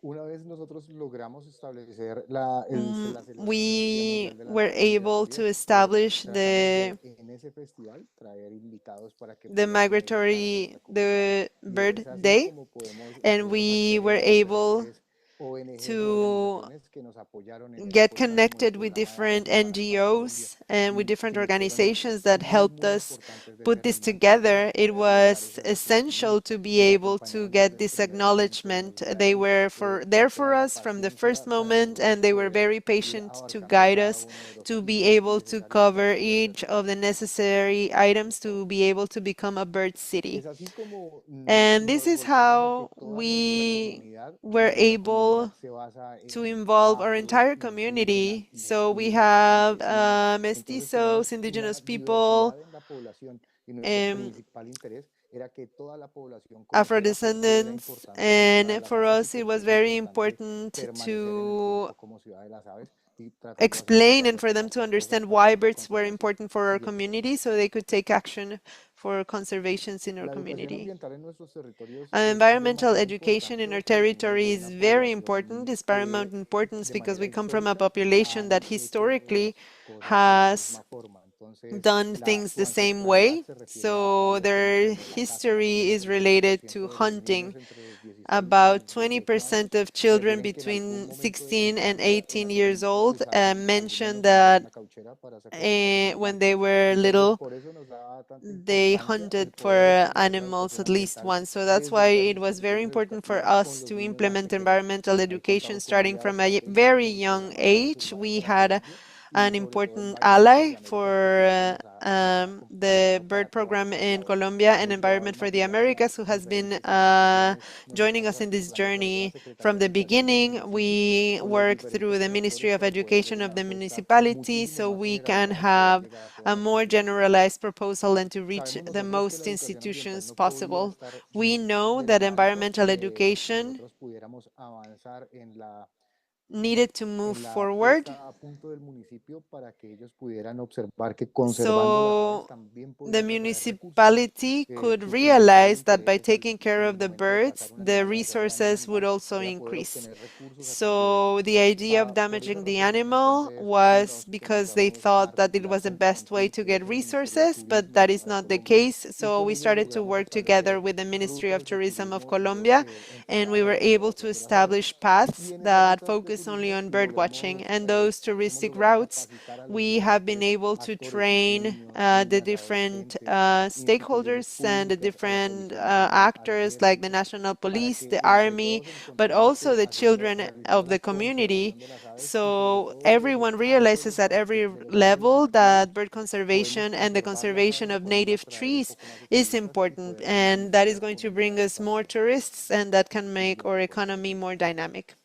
Una vez nosotros logramos establecer la celebración del Día We Mundial de las were Aves able to Migratorias, establish tratamos de en ese festival traer invitados para que the puedan edificar a nuestra comunidad. the Y Bird es así Day, como podemos and nosotros we acceder were a able diferentes ONGs y to organizaciones que nos apoyaron en ese get programa, como el connected with programa de Aves different para Colombia, NGOs and with y different que fueron organizations that muy, helped muy us importantes put this determinantes para together. It poder lograr was ese essential reconocimiento, to be ese able to acompañamiento get desde el this primer momento de acknowledgement. nuestra They labor, were con there toda for la us from the first paciencia para moment, and nosotros they were poder very ir patient to abarcando guide cada us uno de los to be ámbitos able to necesarios para cover poder ser each of the reconocidos. necessary Siguiente, por items favor. to be able to become a bird city. Es así como And this nos is volcamos a que how toda nuestra we comunidad were able to involve our entire community. So we have mestizos, indigenous people, Afro-descendants, and for us it was very important to explain and for them to understand why birds were important for our community so they could take action for conservations in our community. Environmental education in our territory is very important. It's paramount importance because we come from a population that historically has done things the same way. So their history is related to hunting. About 20% of children between 16 and 18 years old mentioned that when they were little, they hunted for animals at least once. So that's why it was very important for us to implement environmental education starting from a very young age. We had an important ally for the bird program in Colombia and Environment for the Americas, who has been joining us in this journey from the beginning. We work through the Ministry of Education of the municipality so we can have a more generalized proposal and to reach the most institutions possible. We know that environmental education needed to move forward. So the municipality could realize that by taking care of the birds, the resources would also increase. So the idea of damaging the animal was because they thought that it was the best way to get resources, but that is not the case. So we started to work together with the Ministry of Tourism of Colombia, and we were able to establish paths that focus only on bird watching. And those touristic routes, we have been able to train the different stakeholders and the different actors like the National Police, the Army, but also the children of the community. So everyone realizes at every level that bird conservation and the conservation of native trees is important, and that is going to bring us more tourists and that can make our economy more dynamic.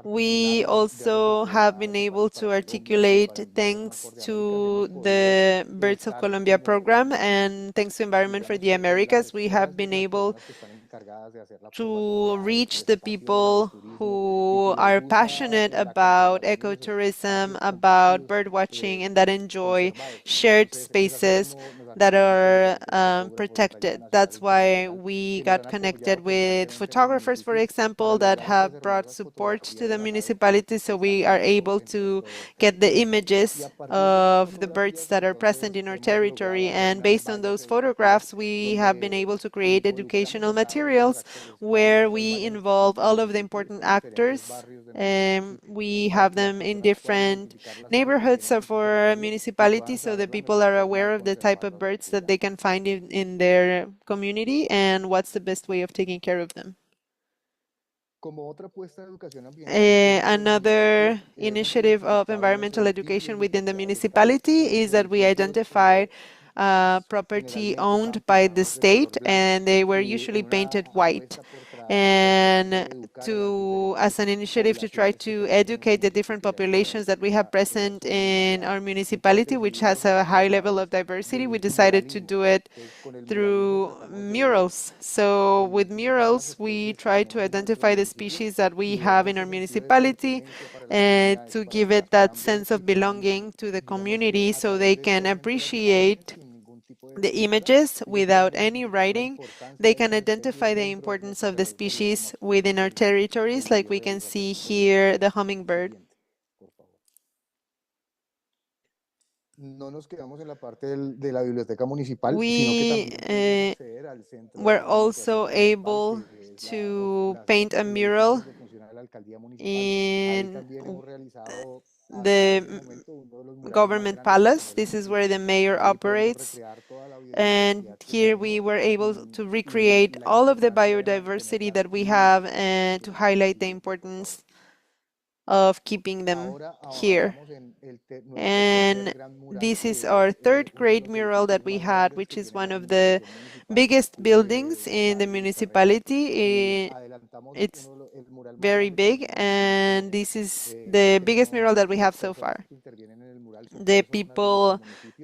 We also have been able to articulate thanks to the Birds of Colombia program and thanks to Environment for the Americas, we have been able to reach the people who are passionate about ecotourism, about bird watching, and that enjoy shared spaces that are protected. That's why we got connected with photographers, for example, that have brought support to the municipality, so we are able to get the images of the birds that are present in our territory. And based on those photographs, we have been able to create educational materials where we involve all of the important actors. We have them in different neighborhoods of our municipality so the people are aware of the type of birds that they can find in their community and what's the best way of taking care of them. Another initiative of environmental education within the municipality is that we identified property owned by the state, and they were usually painted white. And as an initiative to try to educate the different populations that we have present in our municipality, which has a high level of diversity, we decided to do it through murals. So with murals, we try to identify the species that we have in our municipality and to give it that sense of belonging to the community so they can appreciate the images without any writing. They can identify the importance of the species within our territories, like we can see here the hummingbird. We were also able to paint a mural in the government palace. This is where the mayor operates. And here we were able to recreate all of the biodiversity that we have and to highlight the importance of keeping them here. And this is our third great mural that we had, which is one of the biggest buildings in the municipality. It's very big, and this is the biggest mural that we have so far. The people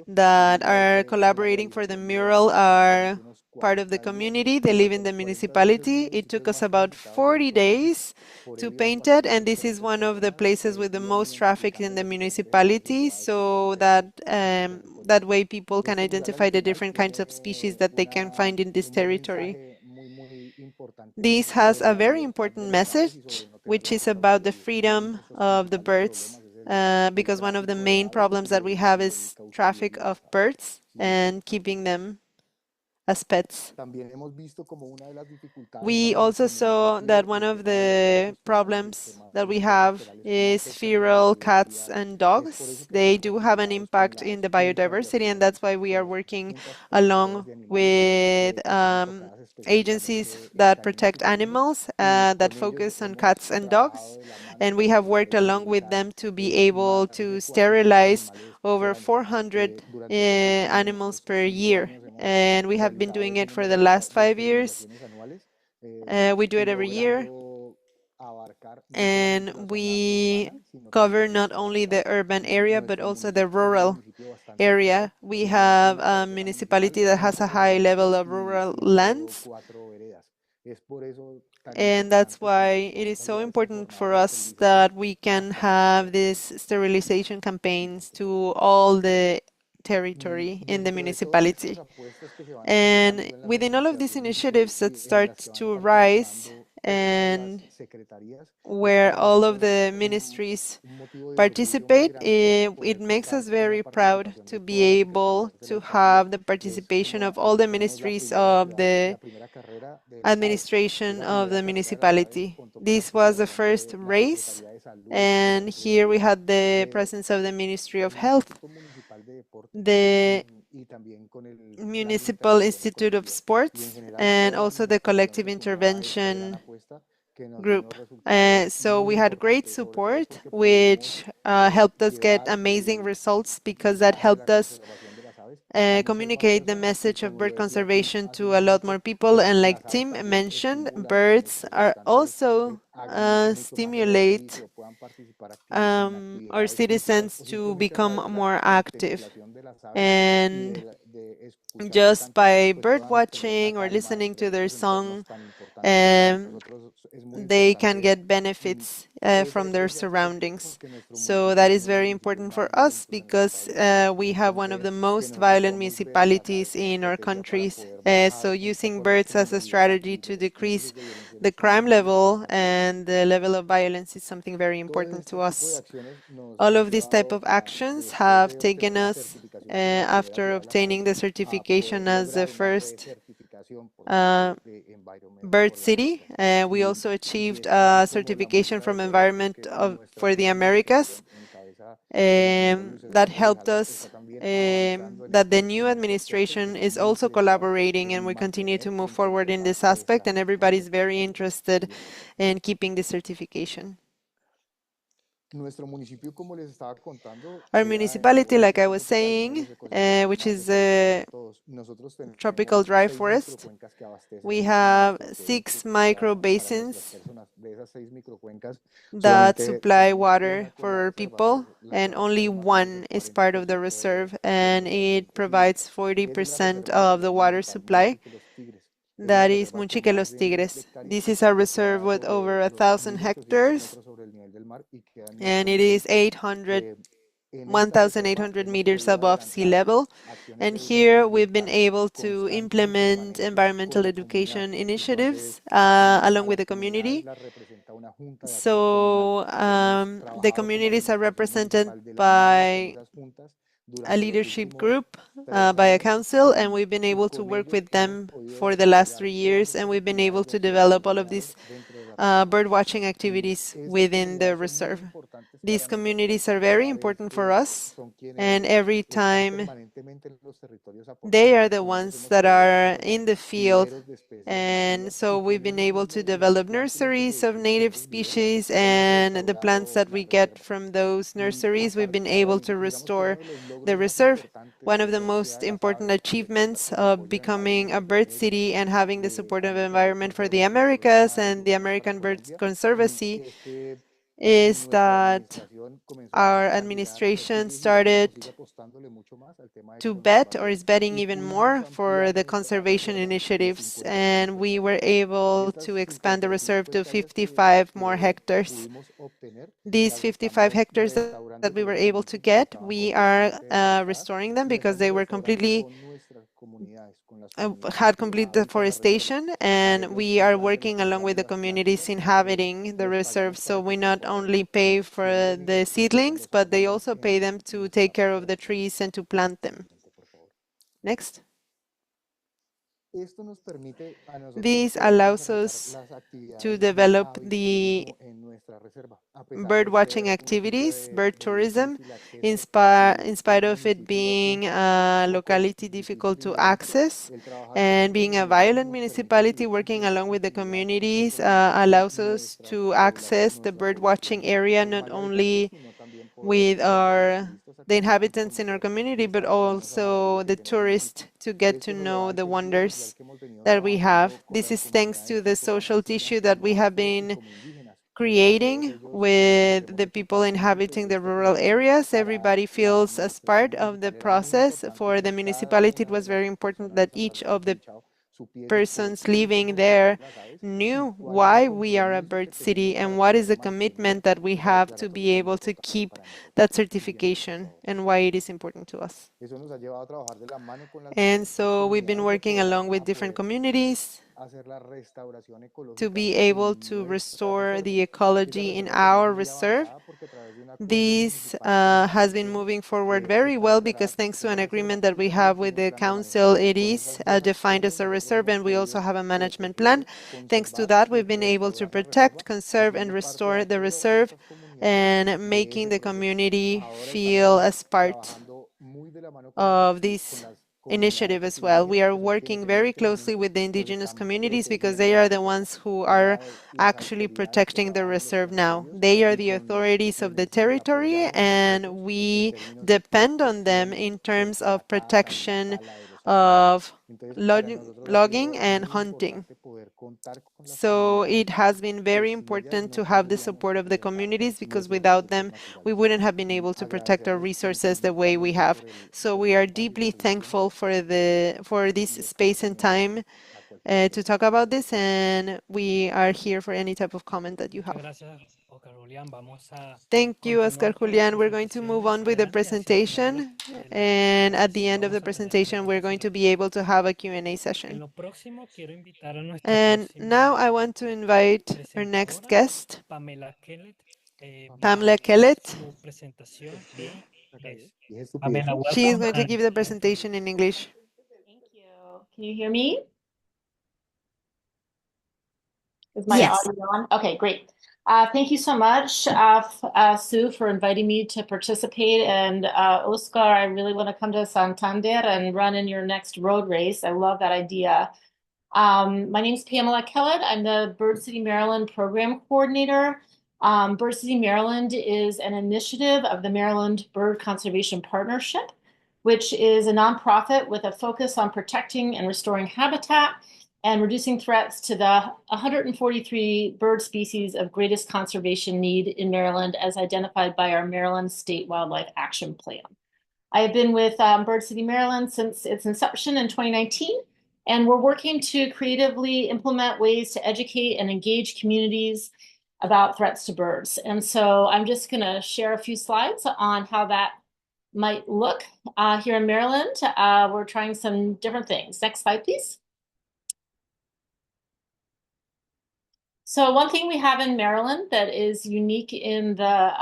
that are collaborating for the mural are part of the community. They live in the municipality. It took us about 40 days to paint it, and this is one of the places with the most traffic in the municipality, so that that way people can identify the different kinds of species that they can find in this territory. This has a very important message, which is about the freedom of the birds, because one of the main problems that we have is traffic of birds and keeping them as pets. We also saw that one of the problems that we have is feral cats and dogs. They do have an impact in the biodiversity, and that's why we are working along with agencies that protect animals, that focus on cats and dogs. And we have worked along with them to be able to sterilize over 400 animals per year. And we have been doing it for the last 5 years. We do it every year. And we cover not only the urban area, but also the rural area. We have a municipality that has a high level of rural lands. And that's why it is so important for us that we can have these sterilization campaigns to all the territory in the municipality. And within all of these initiatives that start to rise, and where all of the ministries participate, it makes us very proud to be able to have the participation of all the ministries of the administration of the municipality. This was the first race, and here we had the presence of the Ministry of Health, the Municipal Institute of Sports, and also the Collective Intervention Group. So we had great support, which helped us get amazing results, because that helped us communicate the message of bird conservation to a lot more people. And like Tim mentioned, birds are also stimulate our citizens to become more active. And just by bird watching or listening to their song, they can get benefits from their surroundings. So that is very important for us, because we have one of the most violent municipalities in our countries. So using birds as a strategy to decrease the crime level and the level of violence is something very important to us. All of these type of actions have taken us, after obtaining the certification as the first bird city. We also achieved a certification from Environment for the Americas. That helped us, that the new administration is also collaborating, and we continue to move forward in this aspect, and everybody's very interested in keeping the certification. Our municipality, like I was saying, which is a tropical dry forest, we have 6 micro basins that supply water for people, and only one is part of the reserve, and it provides 40% of the water supply. That is Munchique Los Tigres. This is a reserve with over 1,000 hectares, and it is 1,800 meters above sea level. And here we've been able to implement environmental education initiatives along with the community. So the communities are represented by a leadership group, by a council, and we've been able to work with them for the last 3 years, and we've been able to develop all of these bird watching activities within the reserve. These communities are very important for us, and every time they are the ones that are in the field. And so we've been able to develop nurseries of native species, and the plants that we get from those nurseries, we've been able to restore the reserve. One of the most important achievements of becoming a bird city and having the supportive environment for the Americas and the American Bird Conservancy is that our administration started to bet, or is betting even more, for the conservation initiatives, and we were able to expand the reserve to 55 more hectares. These 55 hectares that we were able to get, we are restoring them because they were completely had complete deforestation, and we are working along with the communities inhabiting the reserve. So we not only pay for the seedlings, but they also pay them to take care of the trees and to plant them. Next. This allows us to develop the bird watching activities, bird tourism, in spite of it being a locality difficult to access, and being a violent municipality. Working along with the communities allows us to access the bird watching area not only with the inhabitants in our community, but also the tourists, to get to know the wonders that we have. This is thanks to the social tissue that we have been creating with the people inhabiting the rural areas. Everybody feels as part of the process. For the municipality, it was very important that each of the persons living there knew why we are a bird city and what is the commitment that we have to be able to keep that certification and why it is important to us. And so we've been working along with different communities to be able to restore the ecology in our reserve. This has been moving forward very well because thanks to an agreement that we have with the council, it is defined as a reserve, and we also have a management plan. Thanks to that, we've been able to protect, conserve, and restore the reserve, and making the community feel as part of this initiative as well. We are working very closely with the indigenous communities because they are the ones who are actually protecting the reserve now. They are the authorities of the territory, and we depend on them in terms of protection of logging and hunting. So it has been very important to have the support of the communities, because without them, we wouldn't have been able to protect our resources the way we have. So we are deeply thankful for this space and time to talk about this, and we are here for any type of comment that you have. Thank you, Oscar Julian. We're going to move on with the presentation, and at the end of the presentation, we're going to be able to have a Q&A session. And now I want to invite our next guest, Pamela Kellett. She is going to give the presentation in English. Thank you. Can you hear me? Is my audio on? Okay, great. Thank you so much, Sue, for inviting me to participate. And Oscar, I really want to come to Santander and run in your next road race. I love that idea. My name is Pamela Kellett. I'm the Bird City Maryland Program Coordinator. Bird City Maryland is an initiative of the Maryland Bird Conservation Partnership, which is a nonprofit with a focus on protecting and restoring habitat and reducing threats to the 143 bird species of greatest conservation need in Maryland, as identified by our Maryland State Wildlife Action Plan. I have been with Bird City Maryland since its inception in 2019, and we're working to creatively implement ways to educate and engage communities about threats to birds. And so I'm just going to share a few slides on how that might look here in Maryland. We're trying some different things. Next slide, please. So one thing we have in Maryland that is unique in the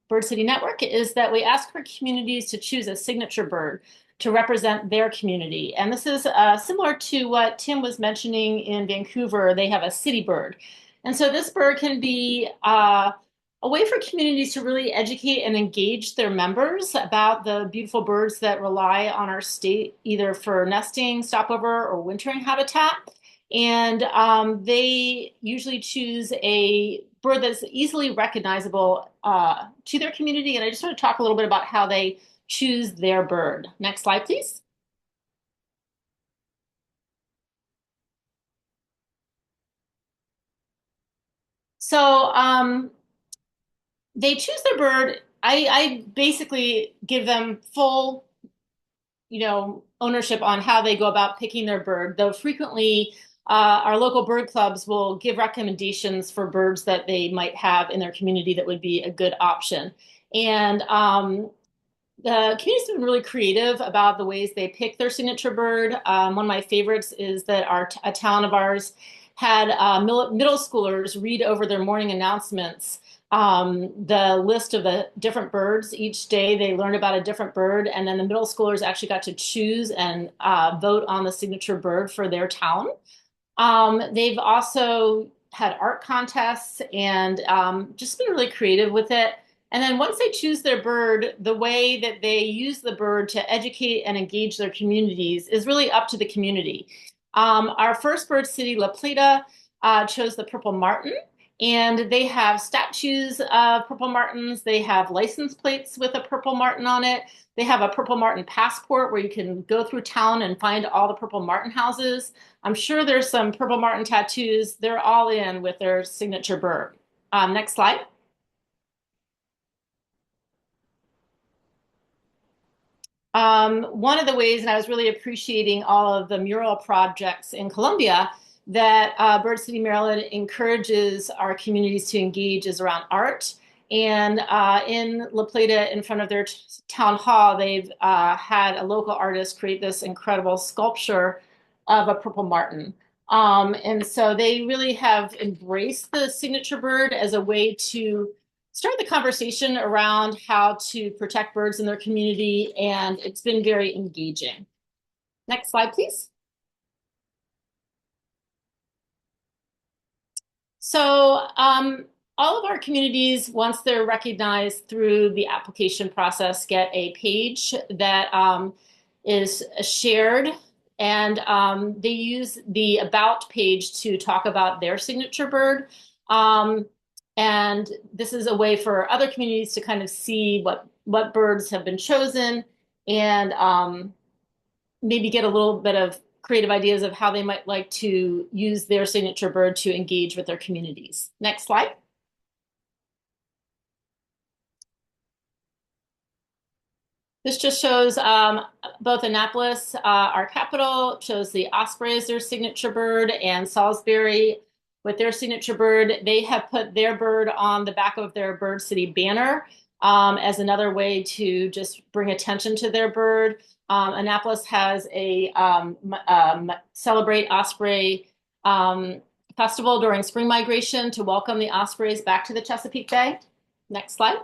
Bird City Network is that we ask for communities to choose a signature bird to represent their community. And this is similar to what Tim was mentioning in Vancouver. They have a city bird. And so this bird can be a a way for communities to really educate and engage their members about the beautiful birds that rely on our state, either for nesting, stopover, or wintering habitat. And they usually choose a bird that's easily recognizable to their community. And I just want to talk a little bit about how they choose their bird. Next slide, please. So they choose their bird. I basically give them full, ownership on how they go about picking their bird, though frequently our local bird clubs will give recommendations for birds that they might have in their community that would be a good option. And the community's been really creative about the ways they pick their signature bird. One of my favorites is that a town of ours had middle schoolers read over their morning announcements the list of the different birds. Each day they learned about a different bird, and then the middle schoolers actually got to choose and vote on the signature bird for their town. They've also had art contests and just been really creative with it. And then once they choose their bird, the way that they use the bird to educate and engage their communities is really up to the community. Our first bird city, La Plata, chose the purple martin, and they have statues of purple martins. They have license plates with a purple martin on it. They have a purple martin passport where you can go through town and find all the purple martin houses. I'm sure there's some purple martin tattoos. They're all in with their signature bird. Next slide. One of the ways, and I was really appreciating all of the mural projects in Colombia that Bird City, Maryland encourages our communities to engage is around art. And in La Plata, in front of their town hall, they've had a local artist create this incredible sculpture of a purple martin. And so they really have embraced the signature bird as a way to start the conversation around how to protect birds in their community, and it's been very engaging. Next slide, please. So all of our communities, once they're recognized through the application process, get a page that is shared, and they use the About page to talk about their signature bird. And this is a way for other communities to kind of see what birds have been chosen and maybe get a little bit of creative ideas of how they might like to use their signature bird to engage with their communities. Next slide. This just shows both Annapolis, our capital, shows the osprey as their signature bird, and Salisbury with their signature bird. They have put their bird on the back of their Bird City banner as another way to just bring attention to their bird. Annapolis has a Celebrate Osprey festival during spring migration to welcome the ospreys back to the Chesapeake Bay. Next slide.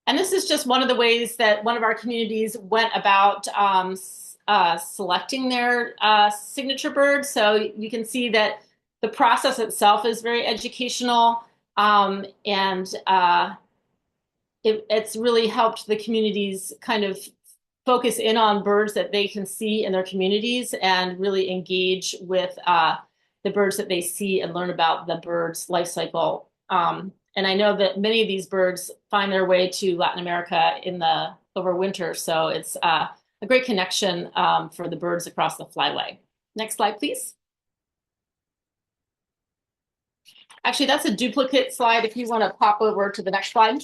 And this is just one of the ways that one of our communities went about selecting their signature bird. So you can see that the process itself is very educational, and it's really helped the communities kind of focus in on birds that they can see in their communities and really engage with the birds that they see and learn about the bird's life cycle. And I know that many of these birds find their way to Latin America over winter, so it's a great connection for the birds across the flyway. Next slide, please. Actually, that's a duplicate slide if you want to pop over to the next slide.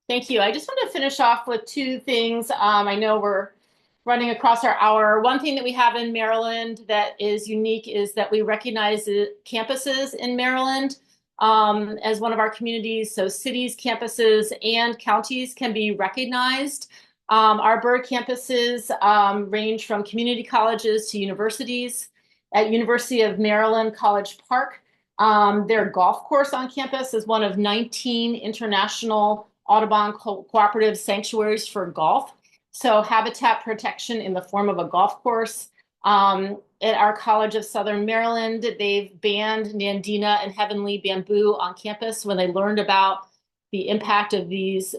Thank you. I just want to finish off with two things. I know we're running across our hour. One thing that we have in Maryland that is unique is that we recognize campuses in Maryland as one of our communities. So cities, campuses, and counties can be recognized. Our bird campuses range from community colleges to universities. At University of Maryland College Park, their golf course on campus is one of 19 international Audubon cooperative sanctuaries for golf. So habitat protection in the form of a golf course At our College of Southern Maryland, they've banned Nandina and Heavenly Bamboo on campus when they learned about the impact of these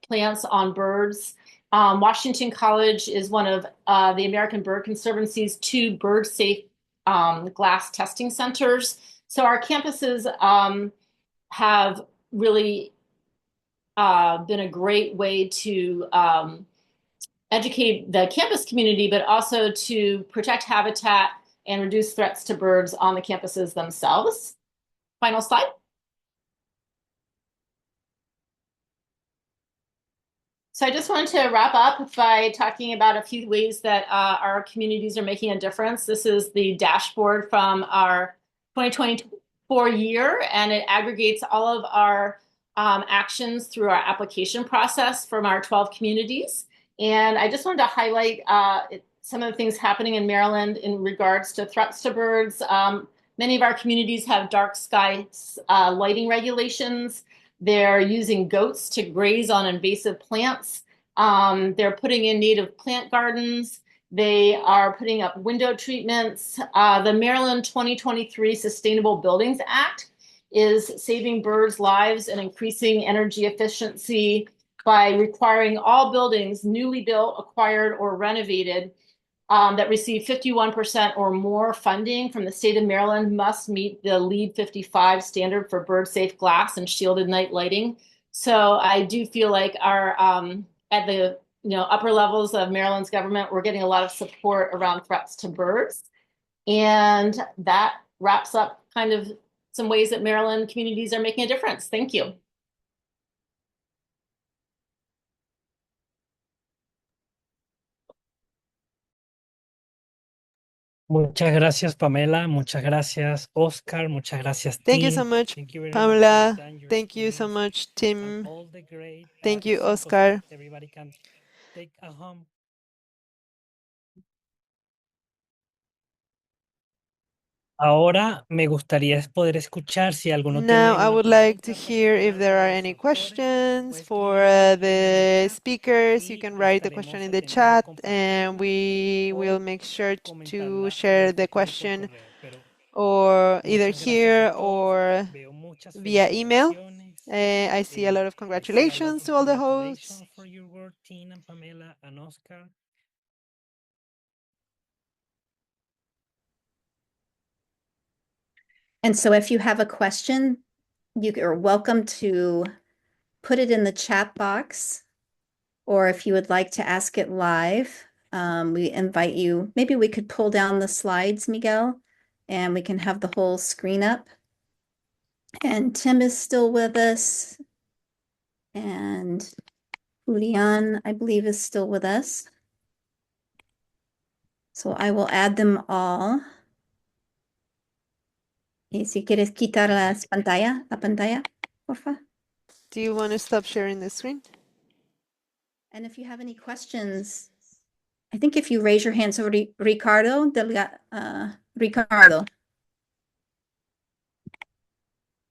plants on birds. Washington College is one of the American Bird Conservancy's 2 bird-safe glass testing centers. So our campuses have really been a great way to educate the campus community, but also to protect habitat and reduce threats to birds on the campuses themselves. Final slide. So I just wanted to wrap up by talking about a few ways that our communities are making a difference. This is the dashboard from our 2024 year, and it aggregates all of our actions through our application process from our 12 communities. And I just wanted to highlight some of the things happening in Maryland in regards to threats to birds. Many of our communities have dark sky lighting regulations. They're using goats to graze on invasive plants. They're putting in native plant gardens. They are putting up window treatments. The Maryland 2023 Sustainable Buildings Act is saving birds' lives and increasing energy efficiency by requiring all buildings newly built, acquired, or renovated that receive 51% or more funding from the state of Maryland must meet the LEED 55 standard for bird-safe glass and shielded night lighting. So I do feel like our at the upper levels of Maryland's government, we're getting a lot of support around threats to birds. And that wraps up kind of some ways that Maryland communities are making a difference. Thank you. Muchas gracias, Pamela. Muchas gracias, Oscar. Muchas gracias, Thank you so Tim. much, Thank you very much for Pamela. your time, your Thank you so experience, much, and Tim. all the great Thank you, examples Oscar. that everybody can take at home. Ahora me gustaría poder escuchar si alguno Now, tiene I una would like to pregunta para hear if cada there uno are de los any autores. questions Puede for escribirlo en the el chat speakers. You y can write the question estaremos in the atendiendo chat, and compartirla we o will make sure to comentarla o share the discutirlo por question correo. Pero or either muchas gracias here a todos. or Veo muchas via email. felicitaciones. I see a lot of I see a lot congratulations of to all the hosts. congratulations for your work, Tina, and Pamela, and Oscar. And so if you have a question, you are welcome to put it in the chat box, or if you would like to ask it live, we invite you. Maybe we could pull down the slides, Miguel, and we can have the whole screen up. And Tim is still with us. And Julian, I believe, is still with us. So I will add them all. Y si quieres quitar la pantalla, porfa. Do you want to stop sharing the screen? And if you have any questions, I think if you raise your hand, so Ricardo, Ricardo,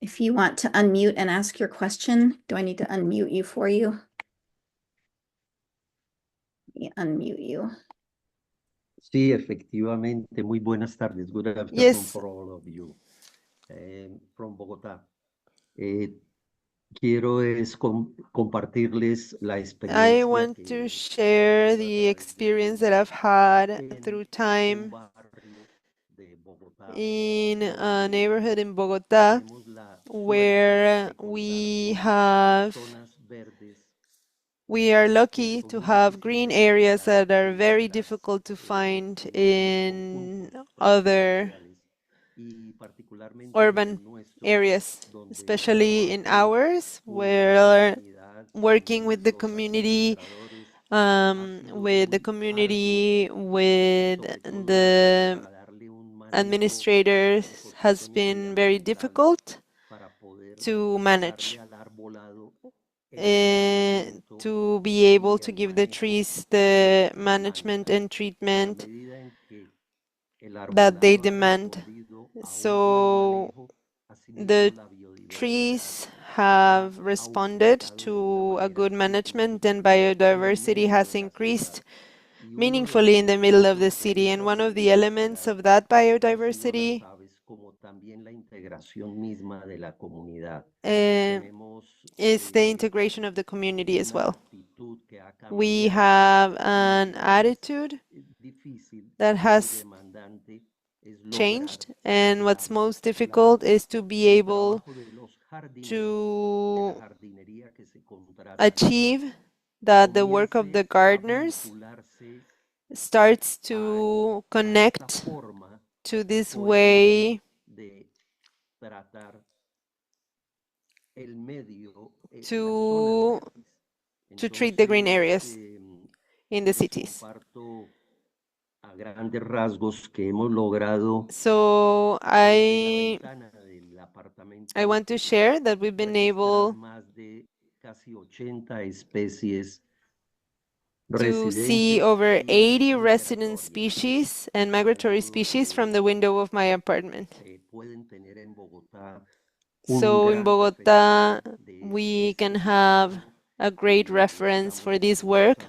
if you want to unmute and ask your question, do I need to unmute you for you? Let me unmute you. Sí, efectivamente. Muy buenas tardes. Good afternoon Yes. for all of you. From Bogotá. Quiero compartirles la experiencia I want to share the experience that I've had through time in a neighborhood in Bogotá where we are lucky to have green areas that are very difficult to find in other urban areas, especially in ours, where working with the community, with the administrators has been very difficult to manage. To be able to give the trees the management and treatment that they demand. So the trees have responded to a good management, and biodiversity has increased meaningfully in the middle of the city. And one of the elements of that biodiversity is the integration of the community as well. We have an attitude that has changed, and what's most difficult is to be able to achieve that the work of the gardeners starts to connect to this way to treat the green areas in the cities. So I want to share that we've been able to see over 80 resident species and migratory species from the window of my apartment. So in Bogota, we can have a great reference for this work.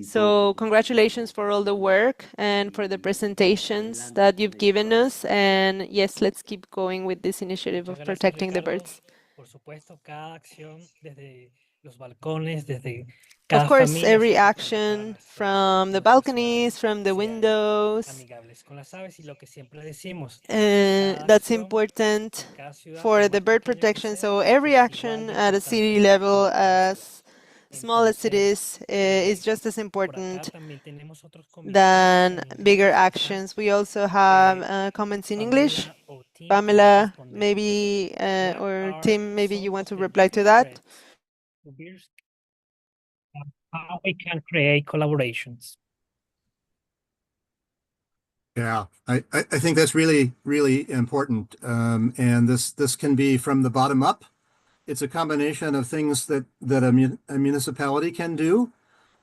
So congratulations for all the work and for the presentations that you've given us. And yes, let's keep going with this initiative of protecting the birds. Por supuesto, cada acción desde los balcones, desde Of cada course, familia every se puede action hacer from the nuestras balconies, ciudades from the sean windows, amigables con las aves y lo que siempre decimos, that's important cada ciudad, for por the más bird pequeña que protection. sea, So every es igual action de at a importante city que level, cualquier ciudad. as small as it Entonces, is just as por acá important también tenemos otros than comentarios en bigger el chat. actions. We also have comments in English. Pamela o Tim pueden Pamela, responder. maybe, What or are Tim, maybe you some want of to the reply to biggest that. threats to birds and how we can create collaborations? Yeah, I think that's really, really important. And this can be from the bottom up. It's a combination of things that a municipality can do,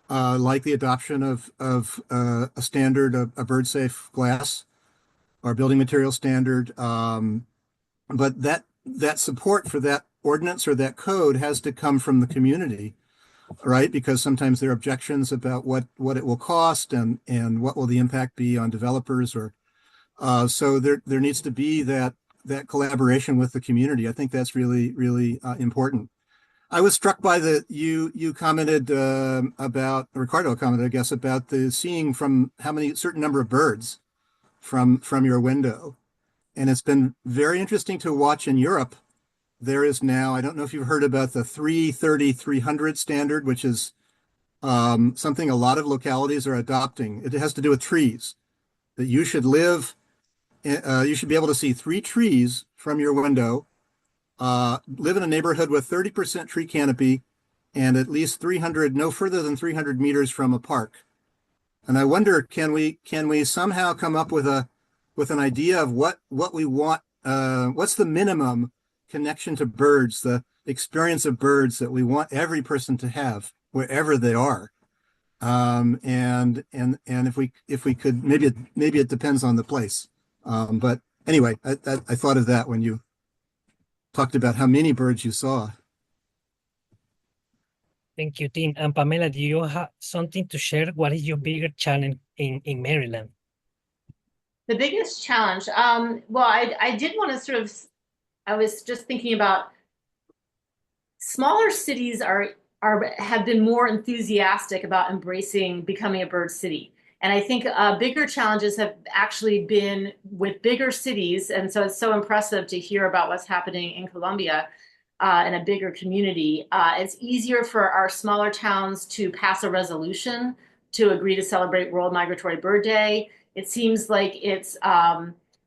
like the adoption of a standard, a bird safe glass or building material standard. But that support for that ordinance or that code has to come from the community, right? Because sometimes there are objections about what it will cost and what will the impact be on developers or so there needs to be that collaboration with the community. I think that's really, really important. I was struck by you commented about, Ricardo commented, I guess, about the seeing from how many certain number of birds from your window. And it's been very interesting to watch in Europe. There is now, I don't know if you've heard about the 330-300 standard, which is something a lot of localities are adopting. It has to do with trees, that you should you should be able to see 3 trees from your window, live in a neighborhood with 30% tree canopy, and at least 300, no further than 300 meters from a park. And I wonder, can we somehow come up with an idea of what we want? What's the minimum connection to birds, the experience of birds that we want every person to have wherever they are? And if we could, maybe it depends on the place. But anyway, I thought of that when you talked about how many birds you saw. Thank you, Tim. And Pamela, do you have something to share? What is your bigger challenge in Maryland? The biggest challenge, well, I did want to sort of, I was just thinking about smaller cities have been more enthusiastic about embracing becoming a bird city. And I think bigger challenges have actually been with bigger cities. And so it's so impressive to hear about what's happening in Colombia in a bigger community. It's easier for our smaller towns to pass a resolution to agree to celebrate World Migratory Bird Day. It seems like it's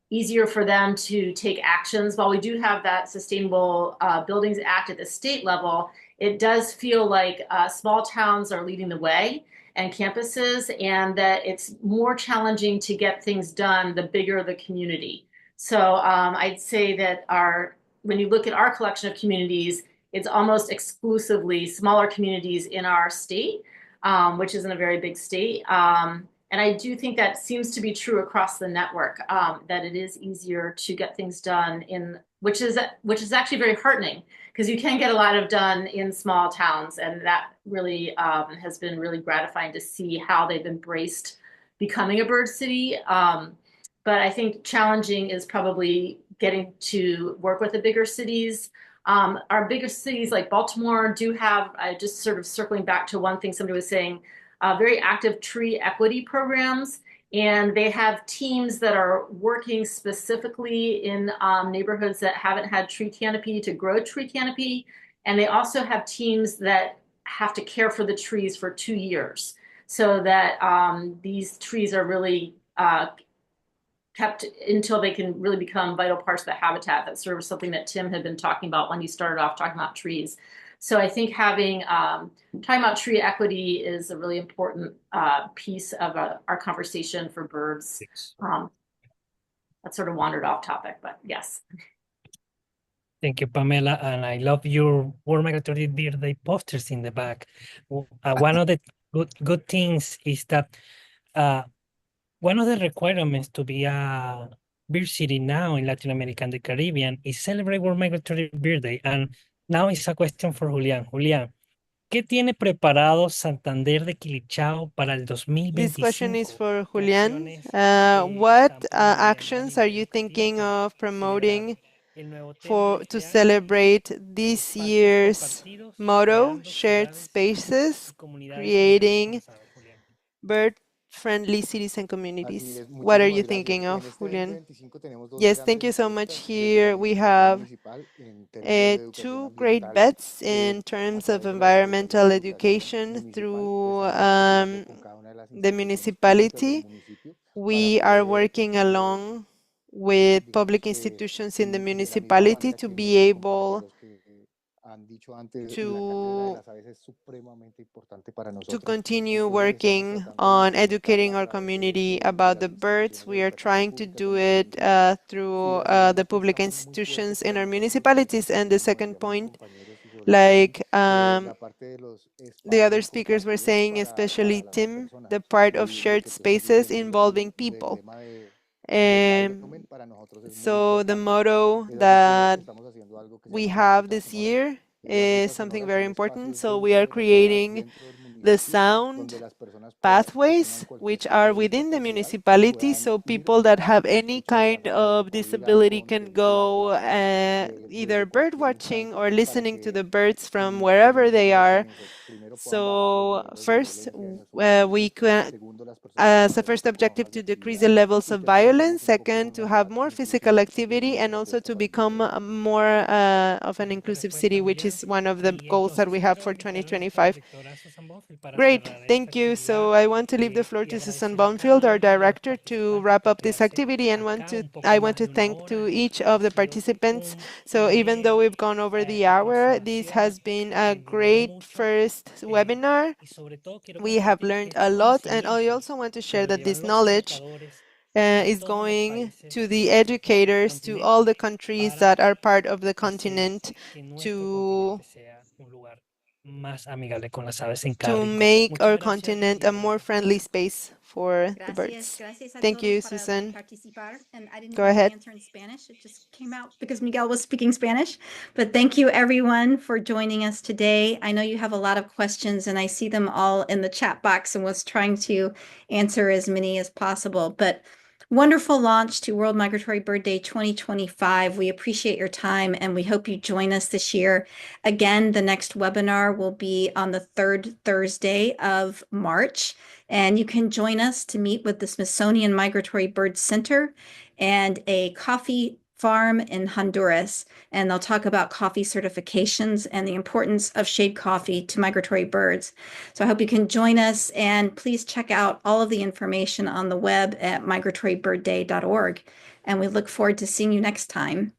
easier for them to take actions. While we do have that Sustainable Buildings Act at the state level, it does feel like small towns are leading the way and campuses, and that it's more challenging to get things done the bigger the community. So I'd say that when you look at our collection of communities, it's almost exclusively smaller communities in our state, which isn't a very big state. And I do think that seems to be true across the network, that it is easier to get things done which is actually very heartening. because you can get a lot of done in small towns, and that really has been really gratifying to see how they've embraced becoming a bird city. But I think challenging is probably getting to work with the bigger cities. Our bigger cities like Baltimore do have, just sort of circling back to one thing somebody was saying, very active tree equity programs. And they have teams that are working specifically in neighborhoods that haven't had tree canopy to grow tree canopy. And they also have teams that have to care for the trees for 2 years so that these trees are really kept until they can really become vital parts of the habitat. That's sort of something that Tim had been talking about when he started off talking about trees. So I think having talking about tree equity is a really important piece of our conversation for birds. That sort of wandered off topic, but yes. Thank you, Pamela. And I love your World Migratory Bird Day posters in the back. One of the good things is that one of the requirements to be a bird city now in Latin America and the Caribbean is celebrate World Migratory Bird Day. And now it's a question for Julián. Julián, ¿qué tiene preparado Santander de Quilichao para el 2025? This question is for Julián. What actions are you thinking of promoting to celebrate this year's motto, shared spaces, creating bird-friendly cities and communities? What are you thinking of, Julián? Yes, thank you so much. Here we have 2 great bets in terms of environmental education through the municipality. We are working along with public institutions in the municipality to be able to continue working on educating our community about the birds. We are trying to do it through the public institutions in our municipalities. And the second point, like the other speakers were saying, especially Tim, the part of shared spaces involving people. So the motto that we have this year is something very important. So we are creating the sound pathways, which are within the municipality, so people that have any kind of disability can go either bird watching or listening to the birds from wherever they are. So first, we can, as a first objective, to decrease the levels of violence. Second, to have more physical activity, and also to become more of an inclusive city, which is one of the goals that we have for 2025. Great, thank you. So I want to leave the floor to Susan Bonfield, our director, to wrap up this activity, and I want to thank to each of the participants. So even though we've gone over the hour, this has been a great first webinar. We have learned a lot, and I also want to share that this knowledge is going to the educators, to all the countries that are part of the continent, to make our continent a more friendly space for the birds. Thank you, Susan. Go ahead. Answer in Spanish. It just came out because Miguel was speaking Spanish. But thank you, everyone, for joining us today. I know you have a lot of questions, and I see them all in the chat box, and was trying to answer as many as possible. But wonderful launch to World Migratory Bird Day 2025. We appreciate your time, and we hope you join us this year. Again, the next webinar will be on the 3rd Thursday of March, and you can join us to meet with the Smithsonian Migratory Bird Center and a coffee farm in Honduras, and they'll talk about coffee certifications and the importance of shade coffee to migratory birds. So I hope you can join us, and please check out all of the information on the web at migratorybirdday.org. And we look forward to seeing you next time.